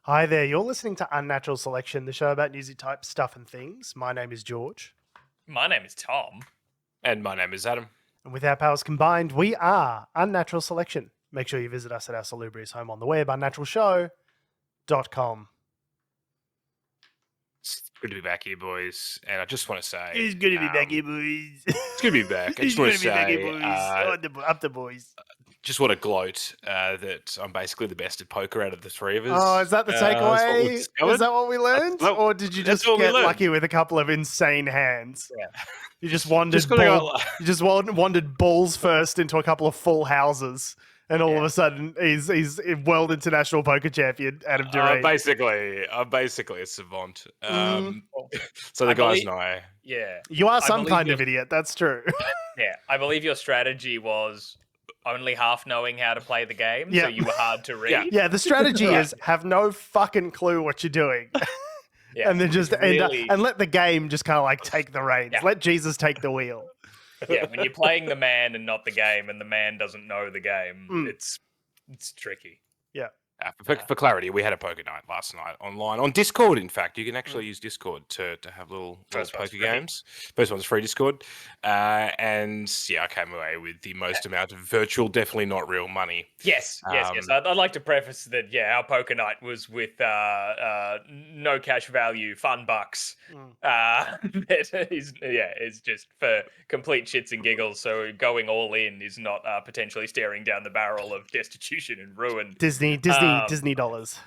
Hi there, you're listening to Unnatural Selection, the show about newsy type stuff and things. My name is George. My name is Tom. And my name is Adam. And with our powers combined, we are Unnatural Selection. Make sure you visit us at our salubrious home on the web, unnaturalshow.com. It's good to be back here, boys. And I just want to say... It's good to be back here, boys. It's good to be back. I just want to say... up the boys. Just want to gloat that I'm basically the best at poker out of the three of us. Oh, is that the takeaway? Is that what we learned? Or did you just get lucky with a couple of insane hands? Yeah. You just wandered wandered balls first into a couple of full houses. And all of a sudden, he's world international poker champion, Adam Durree. I'm basically a savant. So the guys and I... Yeah. You are some kind of idiot, that's true. Yeah, I believe your strategy was only half knowing how to play the game, so you were hard to read. Yeah, the strategy is have no fucking clue what you're doing. And then just end up, and let the game just kind of like take the reins. Let Jesus take the wheel. Yeah, when you're playing the man and not the game, and the man doesn't know the game, it's tricky. Yeah. For clarity, we had a poker night last night online on Discord. In fact, you can actually use Discord to have little poker games. First one's free Discord, and I came away with the most amount of virtual, definitely not real money. Yes. I'd like to preface that. Our poker night was with no cash value, fun bucks. That is just for complete shits and giggles. So going all in is not potentially staring down the barrel of destitution and ruin. Disney dollars,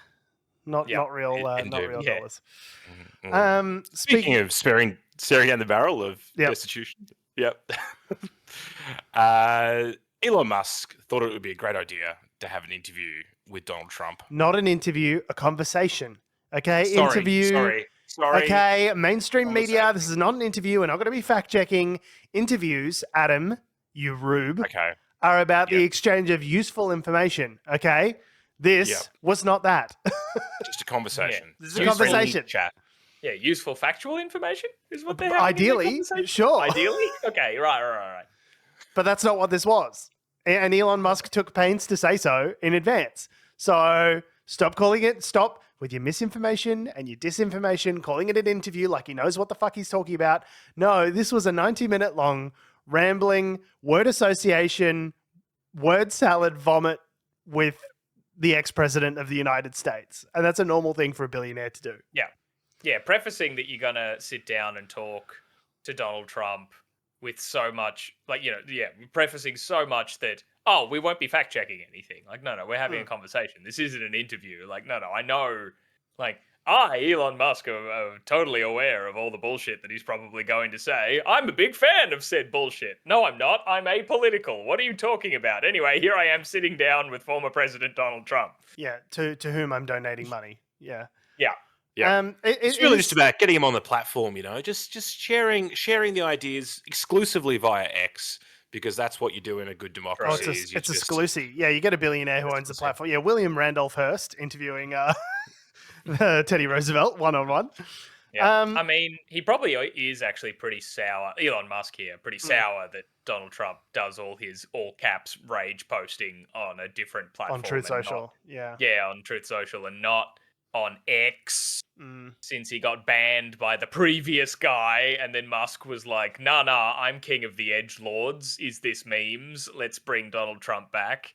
not real dollars. Speaking of staring down the barrel of destitution, Elon Musk thought it would be a great idea to have an interview with Donald Trump. Not an interview, a conversation. Okay, Sorry. Okay, mainstream media. This is not an interview. We're not going to be fact checking. Interviews, Adam, you rube, are about the exchange of useful information. Okay. This was not that. Just a conversation. This is a conversation. Chat. Yeah, useful factual information is what they have. Ideally, sure. Ideally? Okay, right. But that's not what this was. And Elon Musk took pains to say so in advance. So stop with your misinformation and your disinformation, calling it an interview like he knows what the fuck he's talking about. No, this was a 90-minute long, rambling, word association, word salad vomit with the ex-president of the United States. And that's a normal thing for a billionaire to do. Yeah, prefacing that you're going to sit down and talk to Donald Trump with so much, prefacing so much that, we won't be fact-checking anything. Like, no, we're having a conversation. This isn't an interview. Like, no, I know, Elon Musk, are totally aware of all the bullshit that he's probably going to say. I'm a big fan of said bullshit. No, I'm not. I'm apolitical. What are you talking about? Anyway, here I am sitting down with former President Donald Trump. Yeah, to whom I'm donating money. Yeah. It's really just about getting him on the platform, just sharing the ideas exclusively via X, because that's what you do in a good democracy. It's exclusive. Yeah, you get a billionaire who owns the platform. Yeah, William Randolph Hearst interviewing Teddy Roosevelt one-on-one. Yeah. I mean, he probably is actually pretty sour. Elon Musk here, pretty sour that Donald Trump does all his all-caps rage posting on a different platform. On Truth Social, Yeah, on Truth Social and not on X, since he got banned by the previous guy, and then Musk was like, nah, I'm king of the edgelords. Is this memes? Let's bring Donald Trump back.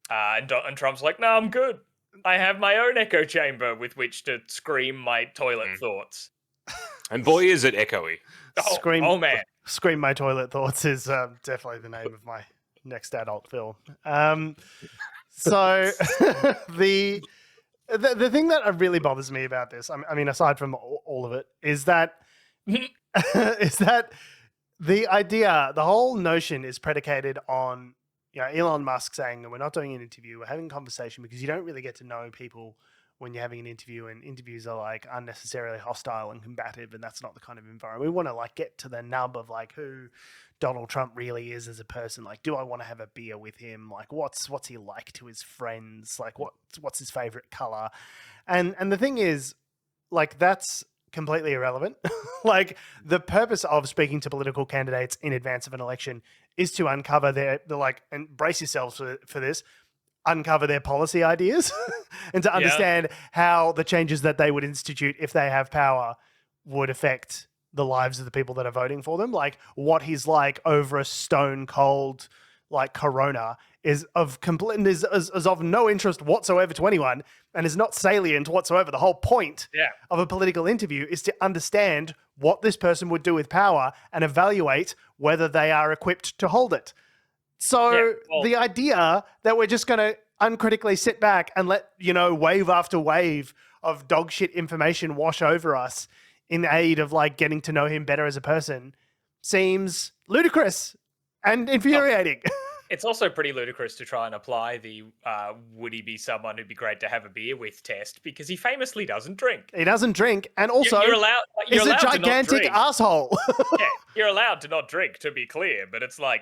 And Trump's like, no, I'm good. I have my own echo chamber with which to scream my toilet thoughts. And boy, is it echoey. Man. Scream My Toilet Thoughts is definitely the name of my next adult film. So the thing that really bothers me about this, I mean, aside from all of it, is that the idea, the whole notion is predicated on Elon Musk saying that we're not doing an interview, we're having a conversation, because you don't really get to know people when you're having an interview, and interviews are like unnecessarily hostile and combative, and that's not the kind of environment. We want to get to the nub of who Donald Trump really is as a person. Do I want to have a beer with him? What's he like to his friends? What's his favorite color? And the thing is, that's completely irrelevant. The purpose of speaking to political candidates in advance of an election is to uncover and brace yourselves for this, uncover their policy ideas and to understand how the changes that they would institute if they have power would affect the lives of the people that are voting for them. Like what he's like over a stone cold like corona is of no interest whatsoever to anyone and is not salient whatsoever. The whole point of a political interview is to understand what this person would do with power and evaluate whether they are equipped to hold it. So the idea that we're just going to uncritically sit back and let, wave after wave of dog shit information wash over us in aid of like getting to know him better as a person seems ludicrous and infuriating. It's also pretty ludicrous to try and apply the would he be someone who'd be great to have a beer with test, because he famously doesn't drink. He doesn't drink, and also you're allowed he's a gigantic asshole. Yeah, you're allowed to not drink, to be clear, but it's like,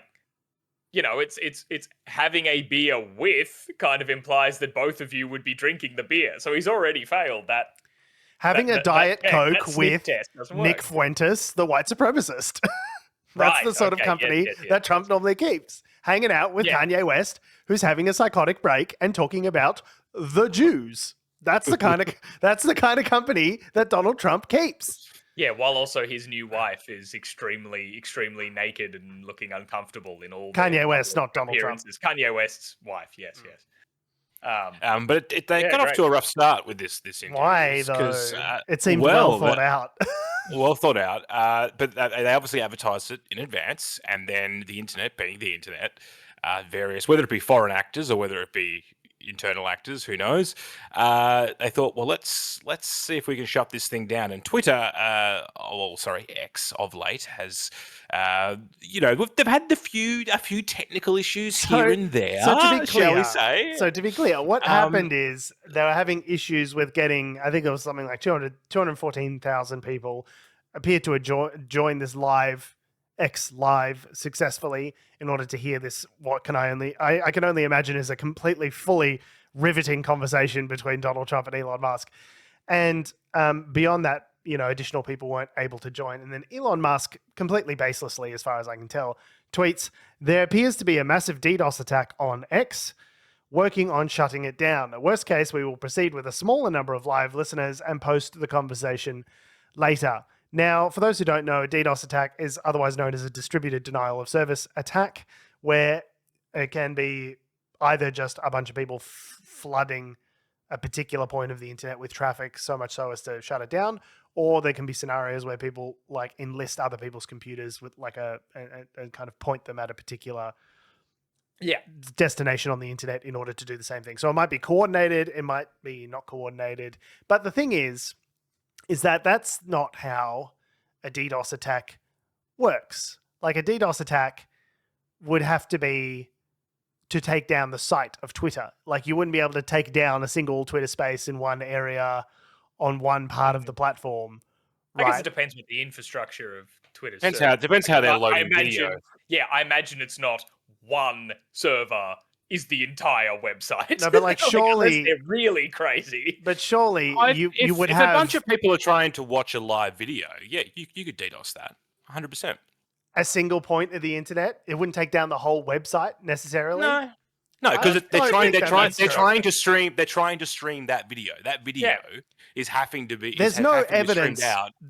it's having a beer with kind of implies that both of you would be drinking the beer. So he's already failed that. Having a Diet Coke with Nick Fuentes, the white supremacist. That's the sort of company that Trump normally keeps. Hanging out with Kanye West, who's having a psychotic break and talking about the Jews. That's the kind of company that Donald Trump keeps. Yeah, while also his new wife is extremely, extremely naked and looking uncomfortable in all Kanye West, not Donald Trump. Kanye West's wife, yes. But they got off to a rough start with this interview. Why though? It seemed well thought out. Well thought out, but they obviously advertised it in advance, and then the internet, being the internet, various, whether it be foreign actors or whether it be internal actors, who knows? They thought, well, let's see if we can shut this thing down. And Twitter, X of late has, they've had a few technical issues here and there. So to be clear, shall we say? So to be clear, what happened is they were having issues with getting, I think it was something like 214,000 people appeared to join this X live successfully in order to hear this. What can I can only imagine is a completely fully riveting conversation between Donald Trump and Elon Musk. And beyond that, additional people weren't able to join. And then Elon Musk, completely baselessly, as far as I can tell, tweets, "There appears to be a massive DDoS attack on X, working on shutting it down. At worst case, we will proceed with a smaller number of live listeners and post the conversation later." Now, for those who don't know, a DDoS attack is otherwise known as a distributed denial of service attack, where it can be either just a bunch of people flooding a particular point of the internet with traffic so much so as to shut it down, or there can be scenarios where people like enlist other people's computers with like a kind of point them at a particular destination on the internet in order to do the same thing. So it might be coordinated, it might be not coordinated. But the thing is that that's not how a DDoS attack works. Like a DDoS attack would have to be to take down the site of Twitter. Like you wouldn't be able to take down a single Twitter space in one area on one part of the platform. I guess it depends what the infrastructure of Twitter is. Depends how they're loading video. Yeah, I imagine it's not one server is the entire website. No, but like surely they're really crazy. But surely you would if have a bunch of people are trying to watch a live video. Yeah, you could DDoS that 100%. A single point of the internet. It wouldn't take down the whole website necessarily. No, because they're trying to stream that video. That video is having to be. There's no evidence,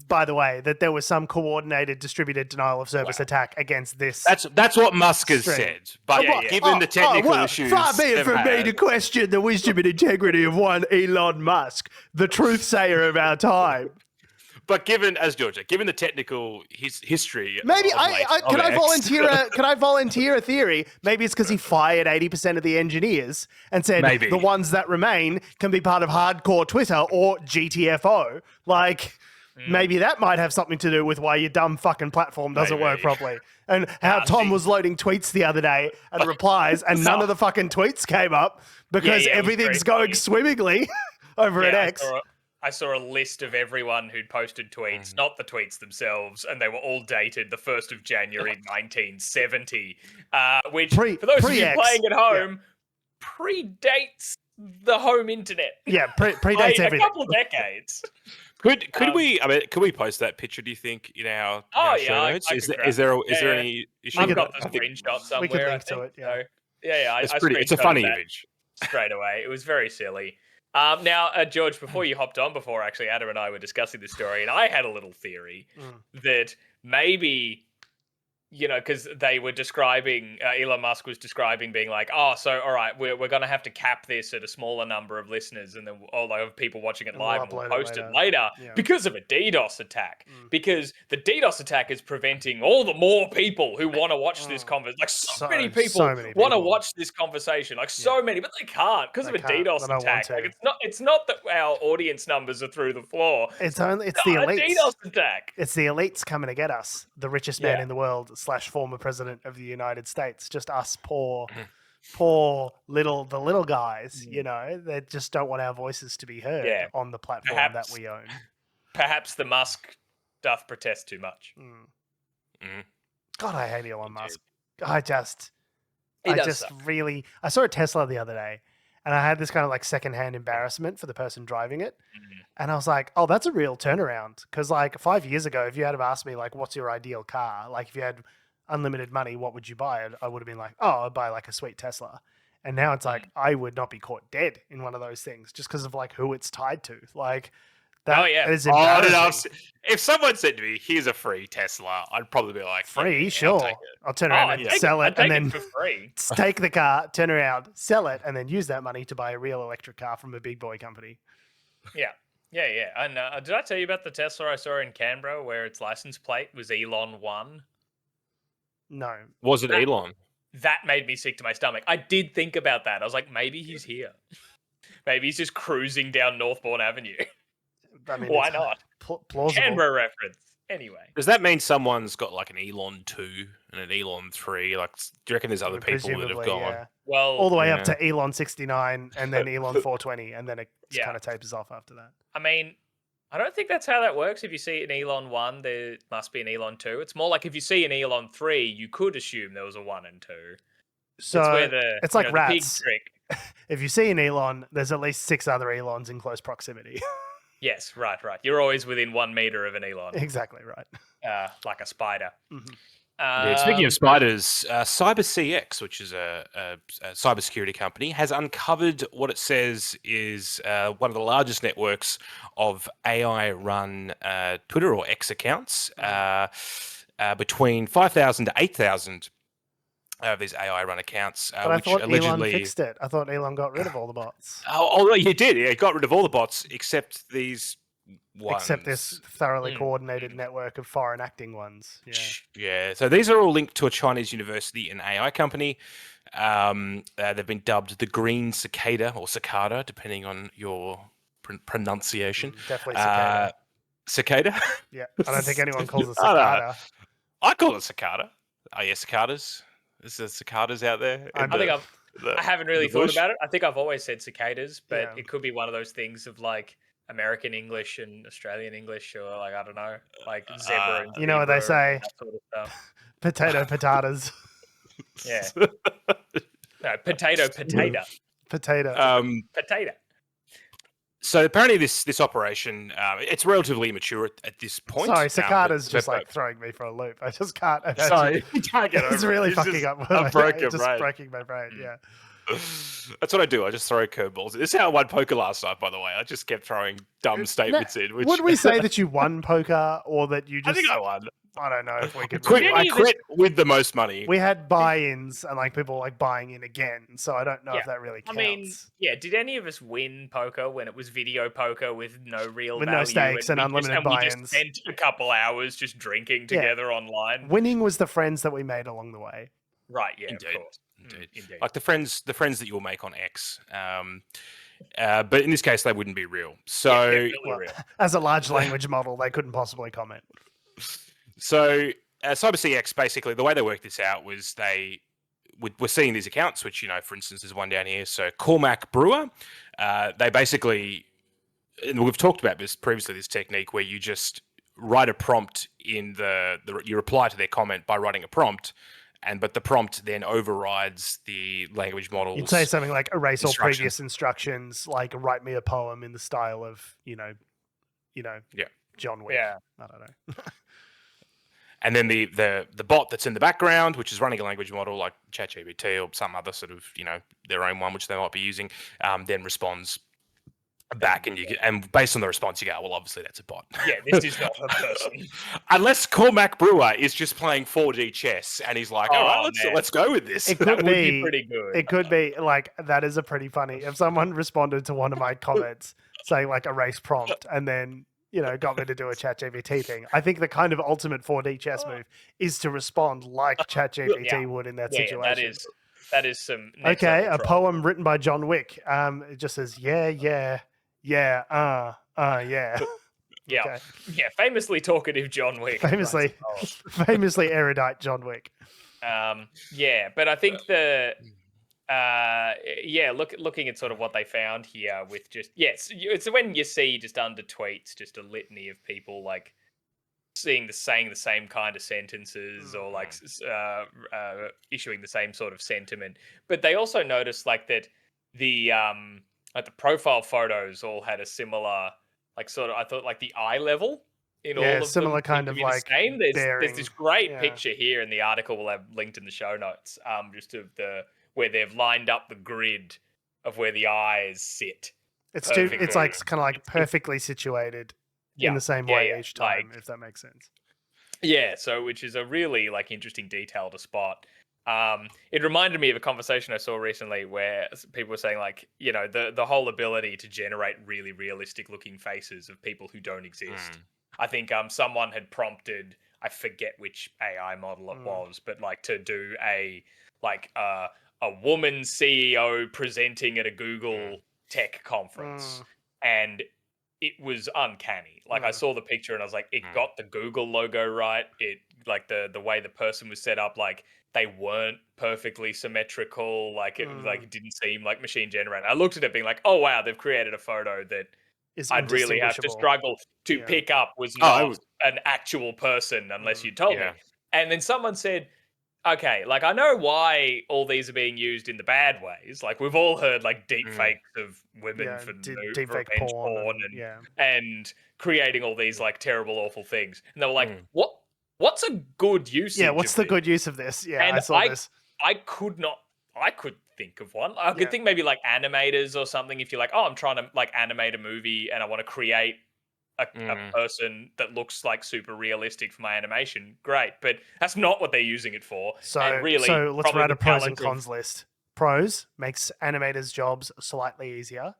by the way, that there was some coordinated distributed denial of service attack against this. That's what Musk has said. But given the technical issues, far be it from me to question the wisdom and integrity of one Elon Musk, the truth sayer of our time. But given the technical history, maybe can I volunteer a theory? Maybe it's because he fired 80% of the engineers and said the ones that remain can be part of hardcore Twitter or GTFO. Like maybe that might have something to do with why your dumb fucking platform doesn't work properly. And how Tom was loading tweets the other day and replies, and none of the fucking tweets came up because everything's going swimmingly over at X. I saw a list of everyone who'd posted tweets, not the tweets themselves, and they were all dated the 1st of January 1970, which, for those of you playing at home, predates the home internet. Yeah, predates everything. A couple of decades. Could we post that picture, do you think, in our show notes? Is there any issue? I've got the screenshot somewhere. We can link to it, it's a funny image. straight away. It was very silly. Now, George, before you hopped on, actually Adam and I were discussing this story, and I had a little theory that maybe, because they were describing, Elon Musk was describing being like, oh, so, all right, we're going to have to cap this at a smaller number of listeners, and then all of people watching it live, and we'll post it later because of a DDoS attack. Because the DDoS attack is preventing all the more people who want to watch this conversation. Like, so many people want to watch this conversation. Like, so many, but they can't because of a DDoS attack. Like, it's not that our audience numbers are through the floor. It's the elites. A DDoS attack. It's the elites coming to get us, the richest man in the world / former president of the United States. Just us poor little guys, they just don't want our voices to be heard on the platform that we own. Perhaps the Musk doth protest too much. God, I hate Elon Musk. I saw a Tesla the other day, and I had this kind of like secondhand embarrassment for the person driving it. And I was like, oh, that's a real turnaround. Because like 5 years ago, if you had have asked me like, what's your ideal car? Like if you had unlimited money, what would you buy? I would have been like, oh, I'd buy like a sweet Tesla. And now it's like, I would not be caught dead in one of those things just because of like who it's tied to. Like that is embarrassing. If someone said to me, here's a free Tesla, I'd probably be like, free, sure. I'll turn around and sell it and then take the car, turn around, sell it, and then use that money to buy a real electric car from a big boy company. Yeah. And did I tell you about the Tesla I saw in Canberra where its license plate was Elon 1? No. Was it Elon? That made me sick to my stomach. I did think about that. I was like, maybe he's here. Maybe he's just cruising down Northbourne Avenue. I mean, why not? Plausible. Canberra reference. Anyway. Does that mean someone's got like an Elon 2 and an Elon 3? Like, do you reckon there's other people that have gone? Yeah. Well, all the way up to Elon 69 and then Elon 420, and then it kind of tapers off after that. I mean, I don't think that's how that works. If you see an Elon 1, there must be an Elon 2. It's more like if you see an Elon 3, you could assume there was a 1 and 2. So it's like rats. The pig trick. If you see an Elon, there's at least 6 other Elons in close proximity. Yes, right. You're always within 1 meter of an Elon. Exactly right. Like a spider. Speaking of spiders, CyberCX, which is a cybersecurity company, has uncovered what it says is one of the largest networks of AI-run Twitter or X accounts, between 5,000 to 8,000 of these AI-run accounts. But I thought Elon fixed it. I thought Elon got rid of all the bots. Oh, he did. Yeah, he got rid of all the bots except these ones. Except this thoroughly coordinated network of foreign acting ones. Yeah. So these are all linked to a Chinese university and AI company. They've been dubbed the Green Cicada or Cicada, depending on your pronunciation. Definitely cicada. Cicada? Yeah. I don't think anyone calls it cicada. I call it cicada. Oh, yeah, cicadas. Is there cicadas out there? I haven't really thought about it. I think I've always said cicadas, but it could be one of those things of like American English and Australian English, or like, I don't know, like zebra. And you know what they say? Sort of stuff. Potato, potatoes. Yeah. No, potato. Potato. Potato. So apparently this operation, it's relatively immature at this point. Sorry, cicada's just like throwing me for a loop. I just can't. Sorry, you can't get over it's really fucking up. I'm broken, just breaking my brain, yeah. That's what I do. I just throw curveballs. This is how I won poker last night, by the way. I just kept throwing dumb statements in. Which... Would we say that you won poker or that you just... I think I won. I don't know if we could... I quit with the most money. We had buy-ins and like people like buying in again, so I don't know if that really counts. I mean, did any of us win poker when it was video poker with no real with value? No stakes and unlimited buy-ins? We just spent a couple hours just drinking together online. Winning was the friends that we made along the way. Right, yeah, Indeed. Of course. Indeed. Like the friends that you will make on X. But in this case, they wouldn't be real. So, real. As a large language model, they couldn't possibly comment. So, CyberCX, basically, the way they worked this out was we're seeing these accounts, which, for instance, there's one down here. So, Cormac Brewer, they basically, and we've talked about this previously, this technique where you just write a prompt in you reply to their comment by writing a prompt. But the prompt then overrides the language model. You'd say something like erase all previous instructions, like write me a poem in the style of, John Wick. Yeah. I don't know. And then the bot that's in the background, which is running a language model like ChatGPT or some other sort of, their own one, which they might be using, then responds back, and based on the response you go, well, obviously that's a bot. Yeah, this is not a person. Unless Cormac Brewer is just playing 4D chess and he's like, all right, let's go with this. It could That would be pretty good. It could be like, that is a pretty funny. If someone responded to one of my comments saying like erase prompt and then, got me to do a ChatGPT thing, I think the kind of ultimate 4D chess move is to respond like ChatGPT would in that situation. That is some. Okay, a poem written by John Wick. It just says, yeah. Yeah. Yeah, famously talkative John Wick. Famously erudite John Wick. But I think looking at sort of what they found here with it's when you see just under tweets just a litany of people like saying the same kind of sentences or like issuing the same sort of sentiment, but they also noticed like that the profile photos all had a similar, like, sort of, I thought, like the eye level in all of similar them kind of like same. There's this great Yeah. picture here in the article we'll have linked in the show notes, just of where they've lined up the grid of where the eyes sit. It's like kind of like perfectly situated in the same way each time, if that makes sense. Yeah, so which is a really like interesting detail to spot. It reminded me of a conversation I saw recently where people were saying like, the whole ability to generate really realistic looking faces of people who don't exist. I think someone had prompted, I forget which AI model it was, but like to do a woman CEO presenting at a Google tech conference, and it was uncanny. Like I saw the picture and I was like, it got the Google logo right. It like the way the person was set up, like they weren't perfectly symmetrical. Like it didn't seem like machine generated. I looked at it being like, oh wow, they've created a photo that I'd really have to struggle to pick up was not an actual person unless you told me. And then someone said, okay, like I know why all these are being used in the bad ways. Like we've all heard like deep fakes of women for deepfake revenge porn and creating all these like terrible, awful things. And they were like, what's a good use? Yeah, what's the good use of this? Yeah, and I saw this. I could think of one. I could think maybe like animators or something. If you're like, oh, I'm trying to like animate a movie and I want to create a person that looks like super realistic for my animation, great. But that's not what they're using it for. So let's write a pros and cons list. Pros, makes animators' jobs slightly easier.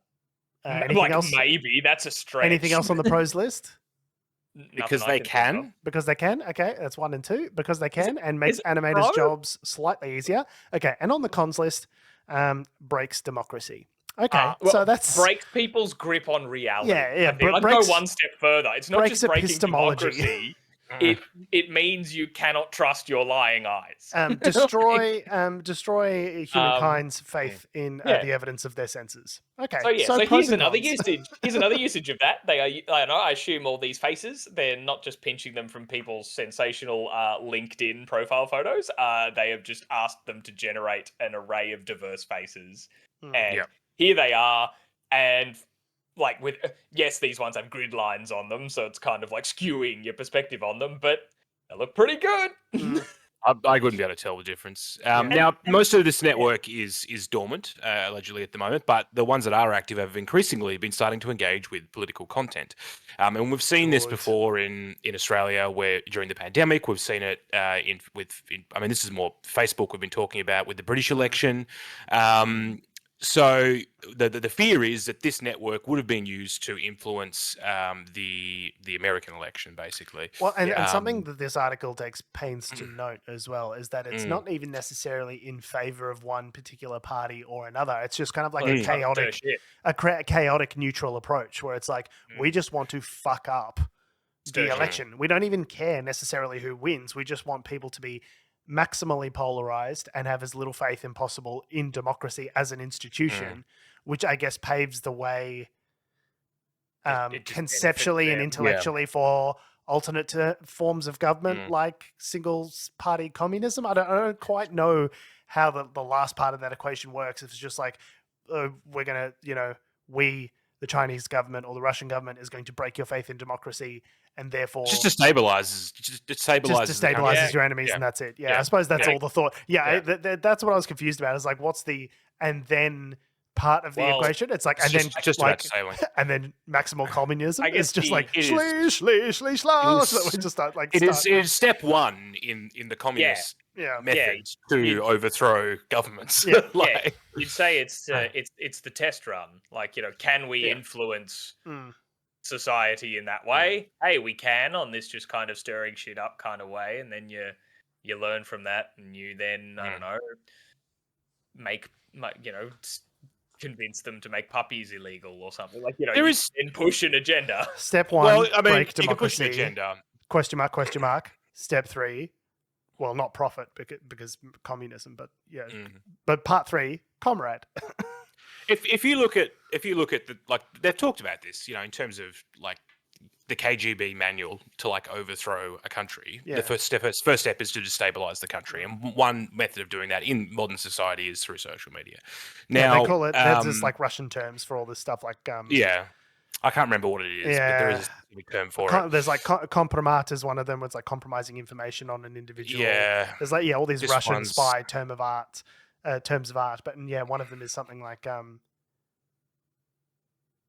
Anything else? Maybe that's a stretch. Anything else on the pros list? Because they can. Because they can. Okay, that's 1 and 2. Because they can and makes animators' jobs slightly easier. Okay, and on the cons list, breaks democracy. Okay, so that's breaks people's grip on reality. Yeah. I'd go one step further. It's not just breaking democracy. It means you cannot trust your lying eyes. Destroy humankind's faith in the evidence of their senses. Okay. So here's another usage. Here's another usage of that. I assume all these faces, they're not just pinching them from people's sensational LinkedIn profile photos. They have just asked them to generate an array of diverse faces, and here they are. And like with these ones have grid lines on them, so it's kind of like skewing your perspective on them, but they look pretty good. I wouldn't be able to tell the difference. Now, most of this network is dormant, allegedly at the moment, but the ones that are active have increasingly been starting to engage with political content. And we've seen this before in Australia, where during the pandemic, we've seen it this is more Facebook we've been talking about with the British election. So the fear is that this network would have been used to influence the American election, basically. Well, and something that this article takes pains to note as well is that it's not even necessarily in favor of one particular party or another. It's just kind of like a chaotic neutral approach where it's like, we just want to fuck up the election. We don't even care necessarily who wins. We just want people to be maximally polarized and have as little faith as possible in democracy as an institution, which I guess paves the way conceptually and intellectually for alternate forms of government like single party communism. I don't quite know how the last part of that equation works. If it's just like we're gonna, we the Chinese government or the Russian government is going to break your faith in democracy, and therefore Just destabilizes the country. destabilizes your enemies, Yeah. and that's it. Yeah, Yeah. I suppose that's Yeah. all the thought. Yeah, Yeah. that's what I was confused about. Is like, what's the and then part of the Well, equation? It's like, It's and then just like, about to say, like, and then maximal communism. I guess It's just the- like it is- shlish. We just start like it is step one in the communist yeah. methods to You- overthrow governments. Yeah. Like, You'd say it's the test run. Like, can we Yeah. influence Mm. society in that way? Hey, we can on this just kind of stirring shit up kind of way, and then you learn from that, and you then I don't know convince them to make puppies illegal or something. Like There is- and push an agenda. Step one, well, I mean, break you can push democracy. an agenda. Question mark. Step 3, well, not profit because communism, but yeah. But part 3, comrade. If you look at the, like, they've talked about this, in terms of like the KGB manual to like overthrow a country. Yeah. The first step is to destabilize the country, and one method of doing that in modern society is through social media. Now they call it. There's just like Russian terms for all this stuff, like yeah, I can't remember what it is, but there is a specific term for it. There's like compromat is one of them. It's like compromising information on an individual. Yeah, There's like all these This Russian one's- spy terms of art, but one of them is something like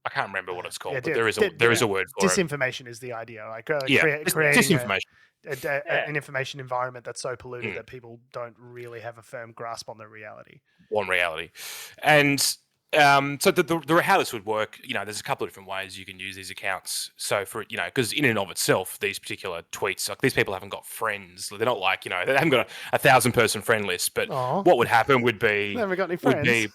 I can't remember what it's called, yeah, but there is a word for it. disinformation is the idea, like Yeah, creating disinformation. an information environment that's so polluted that people don't really have a firm grasp on the reality. One reality, and so the how this would work, there's a couple of different ways you can use these accounts. So for because in and of itself, these particular tweets, like, these people haven't got friends. They're not like they haven't got a 1,000-person friend list. But Aw. what would happen would be Never got any would friends. be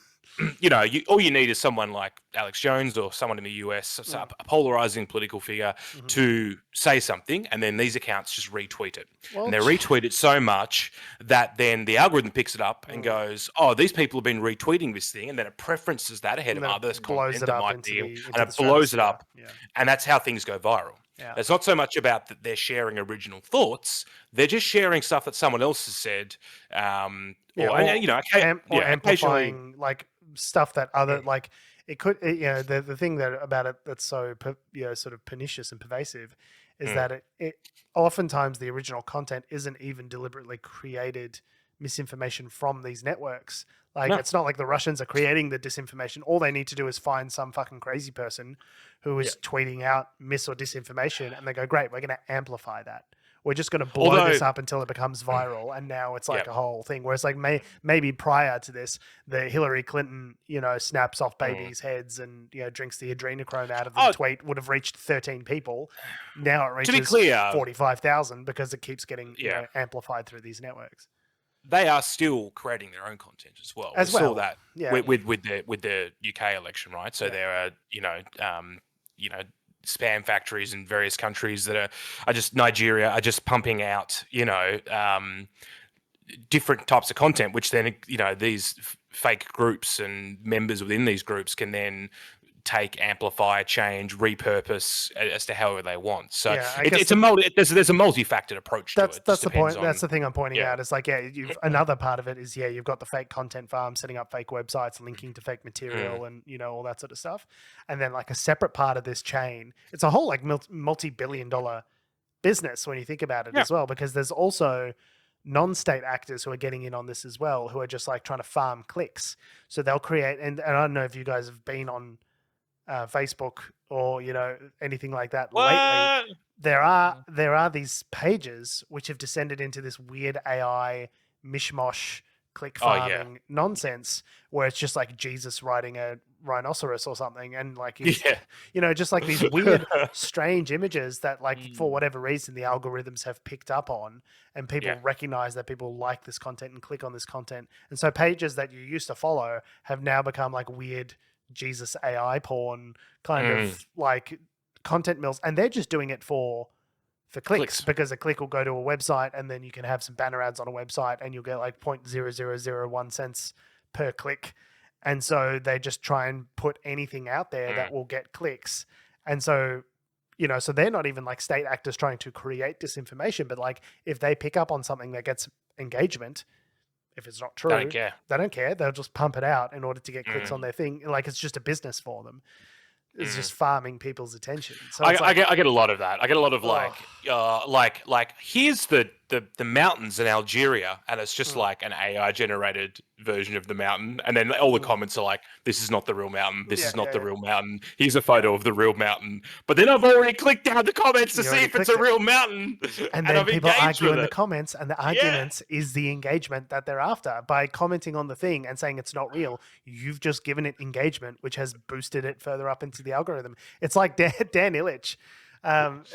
all you need is someone like Alex Jones or someone in the US, a polarizing political figure, to say something, and then these accounts just retweet it. Well, And they retweet it so much that then the algorithm picks it up and goes, "Oh, these people have been retweeting this thing," and then it preferences that ahead of then it other blows content it that up might into be, the- into and the it blows it stratosphere. up, Yeah. and that's how things go viral. Yeah. It's not so much about that they're sharing original thoughts; they're just sharing stuff that someone else has said, or occasionally. amplifying like stuff that other like it could the thing that about it that's so sort of pernicious and pervasive is that it oftentimes the original content isn't even deliberately created misinformation from these networks. Like, it's not like the Russians are creating the disinformation. All they need to do is find some fucking crazy person who is tweeting out mis or disinformation, and they go, great, we're going to amplify that. We're just going to blow this up until it becomes viral, and now it's like a whole thing. Whereas like maybe prior to this, the Hillary Clinton, snaps off babies' heads and drinks the adrenochrome out of the tweet would have reached 13 people. Now it reaches 45,000 because it keeps getting amplified through these networks. They are still creating their own content as well. We saw that with the UK election, right? So there are spam factories in various countries that are just Nigeria are just pumping out different types of content, which then these fake groups and members within these groups can then take, amplify, change, repurpose as to however they want. So there's a multi-factored approach to it. That's the point. That's the thing I'm pointing out. It's like, another part of it is, you've got the fake content farm setting up fake websites, linking to fake material and, all that sort of stuff. And then like a separate part of this chain, it's a whole like multi-billion-dollar business when you think about it as well, because there's also non-state actors who are getting in on this as well, who are just like trying to farm clicks. So they'll create, and I don't know if you guys have been on Facebook or anything like that lately. There are these pages which have descended into this weird AI mishmash click farming nonsense, where it's just like Jesus riding a rhinoceros or something, and like just like these weird strange images that like for whatever reason the algorithms have picked up on, and people recognize that people like this content and click on this content, and so pages that you used to follow have now become like weird Jesus AI porn kind of like content mills, and they're just doing it for clicks, because a click will go to a website, and then you can have some banner ads on a website and you'll get like 0.0001 cents per click. And so they just try and put anything out there that will get clicks. And so, so they're not even like state actors trying to create disinformation, but like if they pick up on something that gets engagement, if it's not true, they don't care. They'll just pump it out in order to get clicks on their thing. Like, it's just a business for them. is just farming people's attention. So I get a lot of that. I get a lot of like here's the mountains in Algeria, and it's just like an AI generated version of the mountain, and then all the comments are like, "This is not the real mountain. This is not the real mountain. Here's a photo of the real mountain." But then I've already clicked down the comments to see if it's a real mountain, and then I've people engaged argue with in it. the comments, and the arguments is the engagement that they're after. By commenting on the thing and saying it's not real, you've just given it engagement, which has boosted it further up into the algorithm. It's like Dan Illich,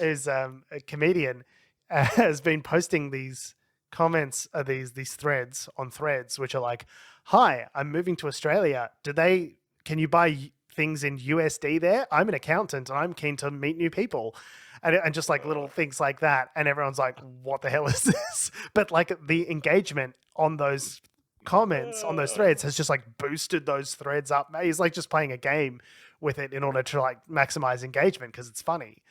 is a comedian, has been posting these comments, these threads on Threads, which are like, "Hi, I'm moving to Australia. Can you buy things in USD there? I'm an accountant and I'm keen to meet new people." And just like little things like that. And everyone's like, "What the hell is this?" But like the engagement on those comments on those threads has just like boosted those threads up. He's like just playing a game with it in order to like maximize engagement because it's funny.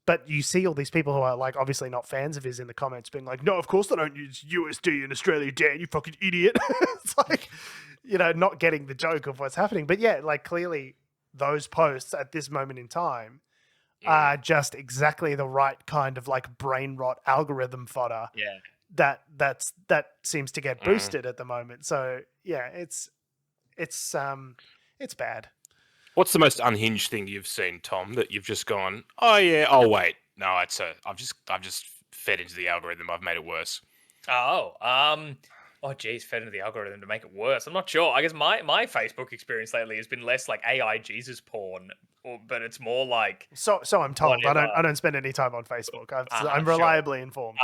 But you see all these people who are like obviously not fans of his in the comments being like, "No, of course they don't use USD in Australia, Dan, you fucking idiot." It's like, not getting the joke of what's happening. But yeah, like clearly those posts at this moment in time are just exactly the right kind of like brain rot algorithm fodder. Yeah. That seems to get boosted at the moment. So yeah, it's bad. What's the most unhinged thing you've seen, Tom, that you've just gone, "Oh yeah, oh wait, no, I've just fed into the algorithm. I've made it worse." Geez, fed into the algorithm to make it worse. I'm not sure. I guess my Facebook experience lately has been less like AI Jesus porn, but it's more like So I'm told. I don't spend any time on Facebook. I'm reliably informed.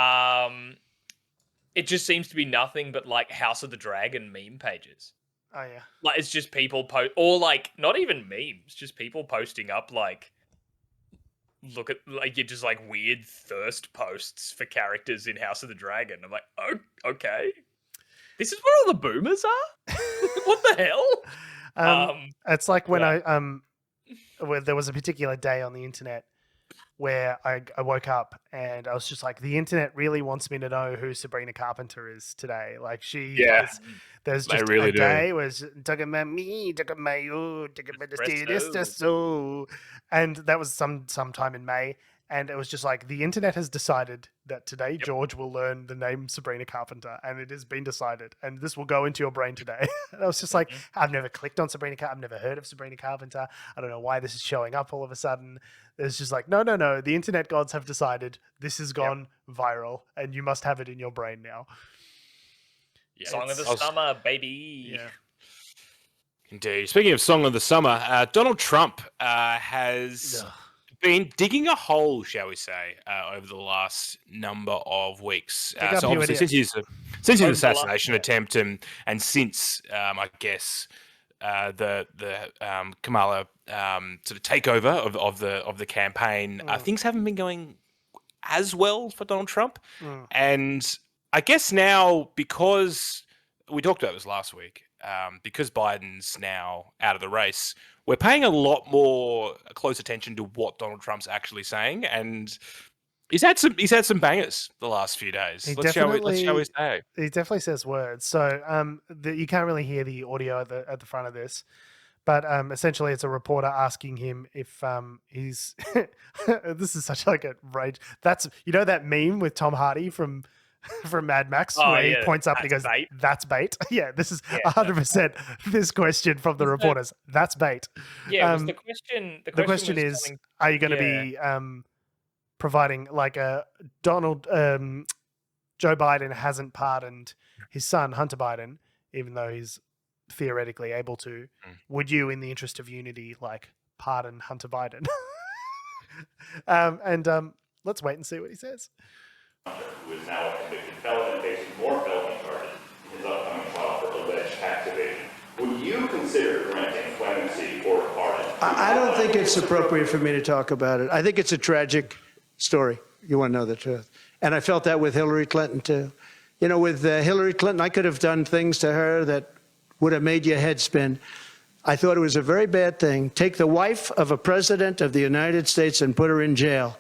It just seems to be nothing but like House of the Dragon meme pages. Oh yeah. Like it's just people or like not even memes, just people posting up like look at like you're just like weird thirst posts for characters in House of the Dragon. I'm like, "Oh, okay. This is where all the boomers are?" What the hell? It's like when where there was a particular day on the internet where I woke up and I was just like, the internet really wants me to know who Sabrina Carpenter is today. Like there's just a day where it's talking about me, talking about you, talking about this, so, and that was sometime in May. And it was just like, the internet has decided that today George will learn the name Sabrina Carpenter, and it has been decided, and this will go into your brain today. And I was just like, I've never clicked on Sabrina Carpenter. I've never heard of Sabrina Carpenter. I don't know why this is showing up all of a sudden. It's just like, no. The internet gods have decided this has gone viral, and you must have it in your brain now. Yeah, Song of the summer, baby. Yeah. Indeed. Speaking of Song of the Summer, Donald Trump has been digging a hole, shall we say, over the last number of weeks. So obviously, since his assassination attempt and since, I guess, the Kamala sort of takeover of the campaign, things haven't been going as well for Donald Trump. And I guess now, because we talked about this last week, because Biden's now out of the race, we're paying a lot more close attention to what Donald Trump's actually saying, and he's had some bangers the last few days. Let's shall we say? He definitely says words. So you can't really hear the audio at the front of this, but essentially it's a reporter asking him if he's. This is such like a rage. That's that meme with Tom Hardy from Mad Max where he points up and he goes, bait. "That's bait." Yeah, this is 100% this question from the reporters. That's bait. Yeah, the question. The question is, are you going to be providing like a Joe Biden hasn't pardoned his son Hunter Biden, even though he's theoretically able to. Would you, in the interest of unity, like pardon Hunter Biden? And let's wait and see what he says. Who is now a convicted felon and facing more felony charges in his upcoming trial for alleged tax evasion. Would you consider granting clemency or pardon? I don't think it's appropriate for me to talk about it. I think it's a tragic story. You want to know the truth. And I felt that with Hillary Clinton, too. With Hillary Clinton, I could have done things to her that would have made your head spin. I thought it was a very bad thing. Take the wife of a president of the United States and put her in jail.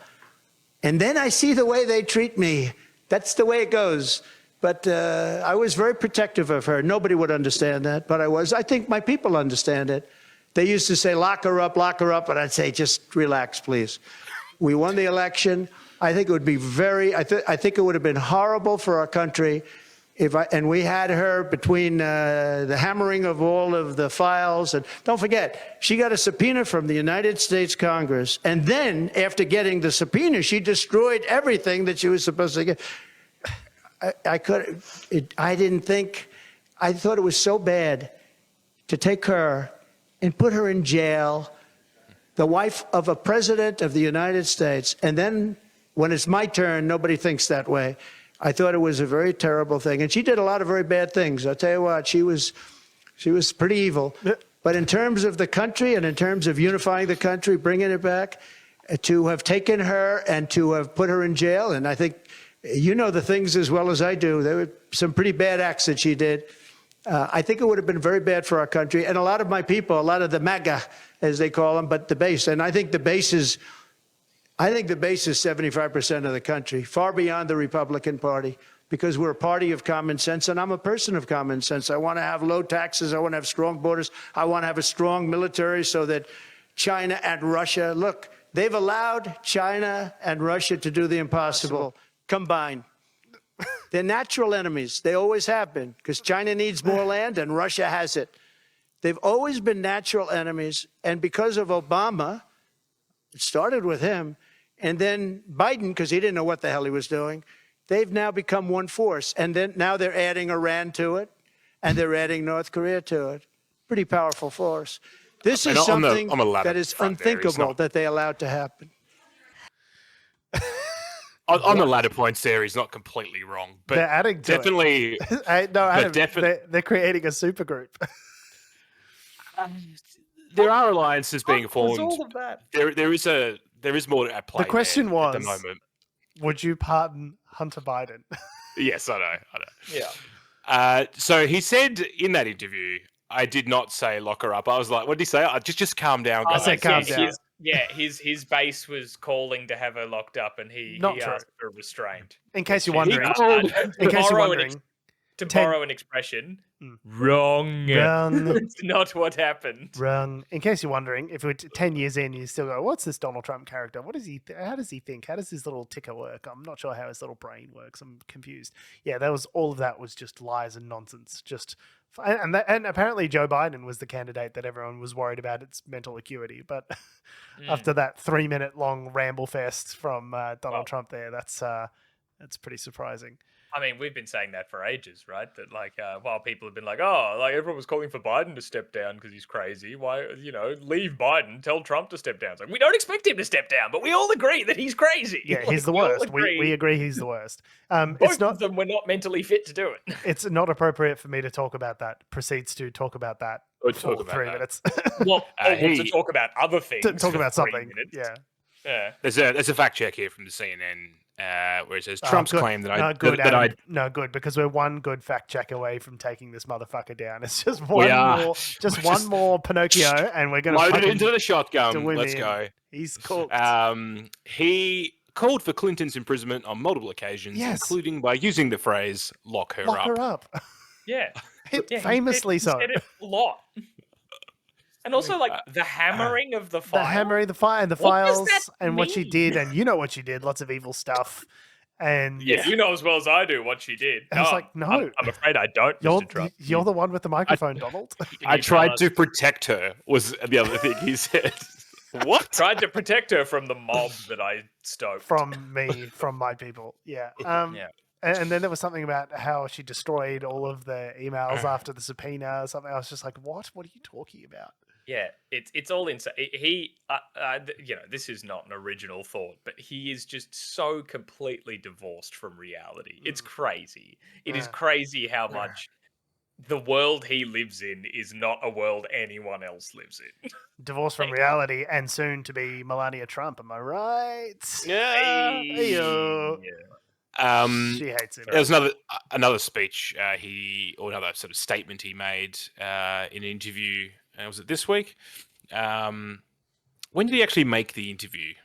And then I see the way they treat me. That's the way it goes. But I was very protective of her. Nobody would understand that, but I was. I think my people understand it. They used to say, lock her up, and I'd say, just relax, please. We won the election. I think it would be I think it would have been horrible for our country and we had her between the hammering of all of the files. And don't forget, she got a subpoena from the United States Congress. And then after getting the subpoena, she destroyed everything that she was supposed to get. I thought it was so bad to take her and put her in jail, the wife of a president of the United States. And then when it's my turn, nobody thinks that way. I thought it was a very terrible thing. And she did a lot of very bad things. I'll tell you what, she was pretty evil. But in terms of the country and in terms of unifying the country, bringing it back, to have taken her and to have put her in jail, and I think you know the things as well as I do. There were some pretty bad acts that she did. I think it would have been very bad for our country. And a lot of my people, a lot of the MAGA, as they call them, but the base. And I think the base is 75% of the country, far beyond the Republican Party, because we're a party of common sense, and I'm a person of common sense. I want to have low taxes. I want to have strong borders. I want to have a strong military so that China and Russia, look, they've allowed China and Russia to do the impossible combined. They're natural enemies. They always have been, because China needs more land and Russia has it. They've always been natural enemies, and because of Obama, it started with him, and then Biden, because he didn't know what the hell he was doing, they've now become one force. And then now they're adding Iran to it, and they're adding North Korea to it. Pretty powerful force. This is something that is unthinkable that they allowed to happen. On the latter points there, he's not completely wrong. But they're adding to definitely, it. They're creating a supergroup. There are alliances being formed. All of that? There is more at play. The question was, at the moment, would you pardon Hunter Biden? Yes, I know. Yeah. So he said in that interview, I did not say lock her up. I was like, what did he say? I just calm down. I said calm down. His base was calling to have her locked up, and he asked for restraint. In case you're wondering, To borrow an expression, wrong. It's not what happened. Wrong. In case you're wondering, if we're 10 years in, you still go, what's this Donald Trump character? What is he? How does he think? How does his little ticker work? I'm not sure how his little brain works. I'm confused. Yeah, all of that was just lies and nonsense. And apparently Joe Biden was the candidate that everyone was worried about its mental acuity. But after that 3-minute long ramble fest from Donald Trump there, that's pretty surprising. I mean, we've been saying that for ages, right? That while people have been like, everyone was calling for Biden to step down because he's crazy. Why, leave Biden, tell Trump to step down. It's like, we don't expect him to step down, but we all agree that he's crazy. Yeah, he's the worst. We agree he's the worst. Both of them were not mentally fit to do it. It's not appropriate for me to talk about that. Proceeds to talk about that for 3 minutes. Well, to talk about other things. To talk about something. Minutes. Yeah. There's a fact check here from the CNN. Where it says Trump's claim that good, because we're one good fact check away from taking this motherfucker down. It's just one more Pinocchio, and we're going to load it into the shotgun. Let's go. He's cooked. He called for Clinton's imprisonment on multiple occasions, including by using the phrase "lock her up." Yeah, famously so. He said it a lot. And also, the hammering of the file. The hammering, the file, and the files, and what she did, and you know what she did, lots of evil stuff. And you know as well as I do what she did. I was like, no. I'm afraid I don't, Mr. Trump. You're the one with the microphone, Donald. I tried to protect her, was the other thing he said. What? Tried to protect her from the mob that I stoked. From my people. Yeah. And then there was something about how she destroyed all of the emails after the subpoena or something. I was just like, what? What are you talking about? Yeah, it's all insane. This is not an original thought, but he is just so completely divorced from reality. It's crazy. It is crazy how much the world he lives in is not a world anyone else lives in. Divorced from reality, and soon to be Melania Trump. Am I right? Yeah. She hates him. There was another speech another sort of statement he made in an interview. Was it this week? When did he actually make the interview?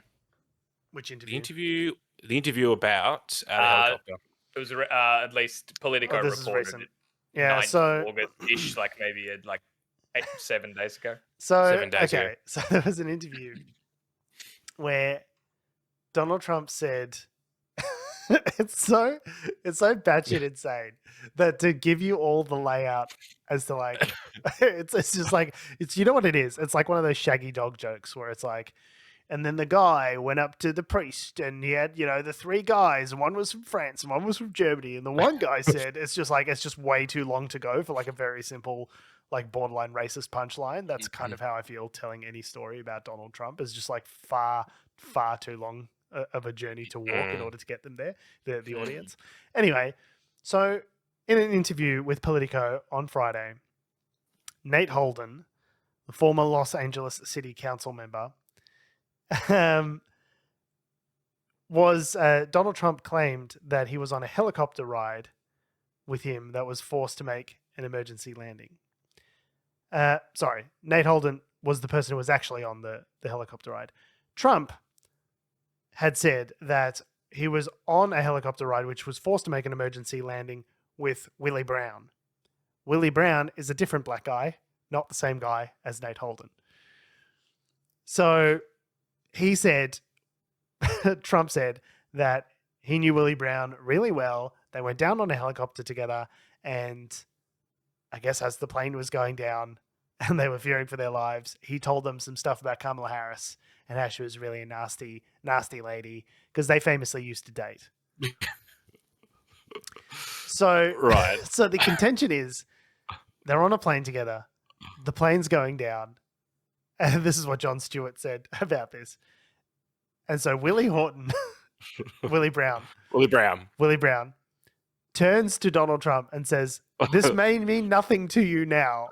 Which interview? The interview about the helicopter. It was at least Politico reported it. Yeah, so August-ish, maybe 7 days ago. So 7 days ago. okay, so there was an interview where Donald Trump said, it's so batshit insane that to give you all the layout as to like, it's just like, it's, you know what it is? It's like one of those Shaggy Dog jokes where it's like, and then the guy went up to the priest and he had, you know, the 3 guys, and one was from France and one was from Germany. And the one guy said, it's just way too long to go for like a very simple, like borderline racist punchline. That's kind of how I feel telling any story about Donald Trump, is just like far too long of a journey to walk in order to get them there, the audience. Anyway, so in an interview with Politico on Friday, Nate Holden, the former Los Angeles City Council member, was Donald Trump claimed that he was on a helicopter ride with him that was forced to make an emergency landing. Sorry, Nate Holden was the person who was actually on the helicopter ride. Trump had said that he was on a helicopter ride which was forced to make an emergency landing with Willie Brown. Willie Brown is a different black guy, not the same guy as Nate Holden. So he said, Trump said that he knew Willie Brown really well. They went down on a helicopter together, and I guess as the plane was going down and they were fearing for their lives, he told them some stuff about Kamala Harris and how she was really a nasty, nasty lady, because they famously used to date. So, Right. So the contention is they're on a plane together. The plane's going down. And this is what Jon Stewart said about this. And so Willie Brown turns to Donald Trump and says, "This may mean nothing to you now.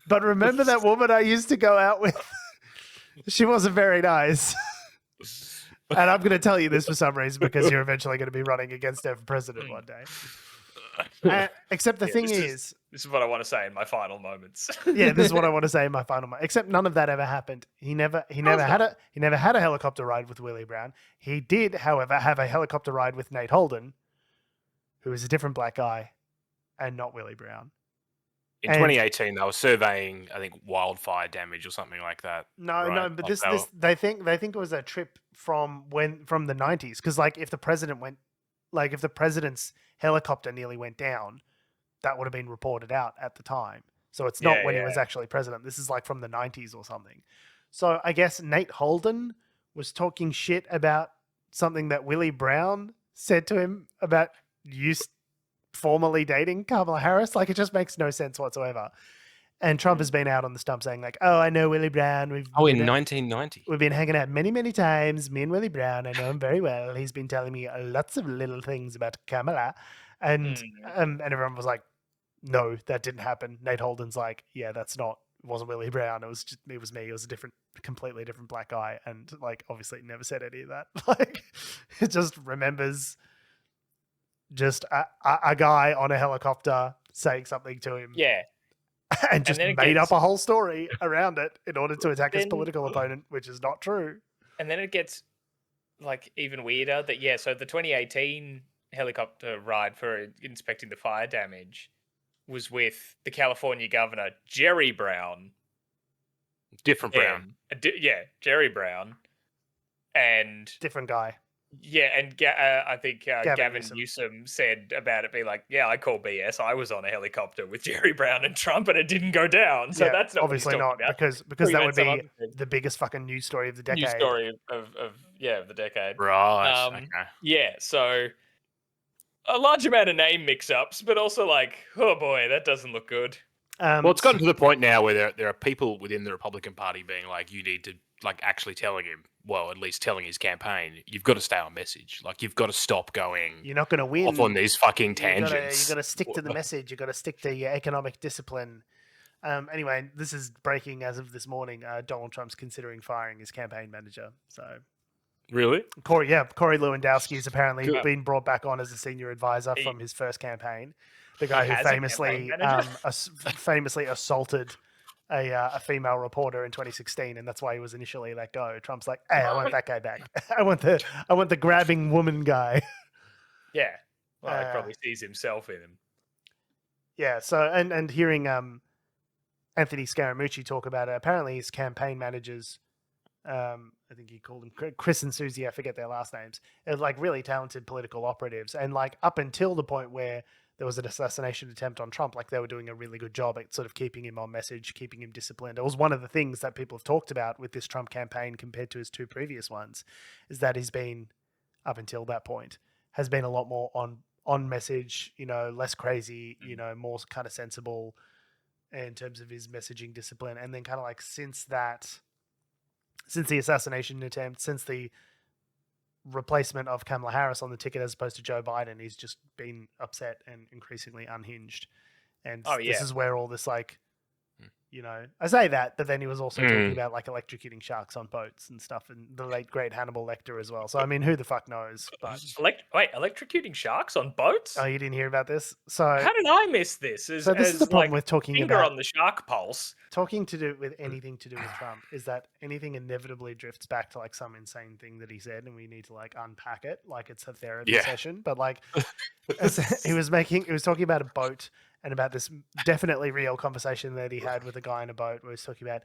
But remember that woman I used to go out with? She wasn't very nice. And I'm going to tell you this for some reason because you're eventually going to be running against her for president one day." Except the thing is, this is what I want to say in my final moments. Yeah, this is what I want to say in my final moment. Except none of that ever happened. He never had a helicopter ride with Willie Brown. He did, however, have a helicopter ride with Nate Holden, who is a different black guy, and not Willie Brown. In 2018, they were surveying, I think, wildfire damage or something like that. No, right? no, but Like they think it was a trip from the 90s, because like if the president's helicopter nearly went down, that would have been reported out at the time. So it's not when he was actually president. This is like from the 90s or something. So I guess Nate Holden was talking shit about something that Willie Brown said to him about you formerly dating Kamala Harris. Like, it just makes no sense whatsoever. And Trump has been out on the stump saying like, "Oh, I know Willie Brown. in 1990. We've been hanging out many, many times. Me and Willie Brown. I know him very well. He's been telling me lots of little things about Kamala." And everyone was like, "No, that didn't happen." Nate Holden's like, "Yeah, it wasn't Willie Brown. It was me. It was a completely different black guy." And like, obviously never said any of that. Like, it just remembers just a guy on a helicopter saying something to him. Yeah. And just made up a whole story around it in order to attack his political opponent, which is not true. And then it gets like even weirder that, so the 2018 helicopter ride for inspecting the fire damage was with the California governor, Jerry Brown. Different Brown. Jerry Brown. And different guy. Yeah, and I think Gavin Newsom said about it being like, I call BS. I was on a helicopter with Jerry Brown and Trump and it didn't go down. So that's not obviously not about. because that would be the biggest fucking news story of the decade. News story of the decade. Right. Okay. Yeah, so a large amount of name mix-ups, but also like, oh boy, that doesn't look good. Well, it's gotten to the point now where there are people within the Republican Party being like, you need to like actually telling him, well, at least telling his campaign, you've got to stay on message. Like, you've got to stop going. You're not going to win off on these fucking tangents. You've got to stick to the message. You've got to stick to your economic discipline. Anyway, this is breaking as of this morning. Donald Trump's considering firing his campaign manager. So, really, Corey Lewandowski has apparently been brought back on as a senior advisor from his first campaign. The guy who famously assaulted a female reporter in 2016, and that's why he was initially let go. Trump's like, "Hey, I want that guy back. I want the grabbing woman guy." Yeah, well, he probably sees himself in him. Yeah. So and hearing Anthony Scaramucci talk about it. Apparently his campaign managers, I think he called them Chris and Susie, I forget their last names. They're like really talented political operatives. And like up until the point where there was an assassination attempt on Trump, like they were doing a really good job at sort of keeping him on message, keeping him disciplined. It was one of the things that people have talked about with this Trump campaign compared to his two previous ones, is that he's been, up until that point, has been a lot more on message, you know, less crazy, you know, more kind of sensible in terms of his messaging discipline. And then kind of like since the assassination attempt, since the replacement of Kamala Harris on the ticket as opposed to Joe Biden, he's just been upset and increasingly unhinged. And this is where all this like, you know, I say that, but then he was also talking about like electrocuting sharks on boats and stuff, and the late great Hannibal Lecter as well. So I mean, who the fuck knows? But electrocuting sharks on boats? Oh, you didn't hear about this? So how did I miss this? So this is the problem with talking finger about on the shark pulse. Talking to do with anything to do with Trump is that anything inevitably drifts back to like some insane thing that he said, and we need to like unpack it like it's a therapy session. But like, he was talking about a boat and about this definitely real conversation that he had with a guy in a boat where he was talking about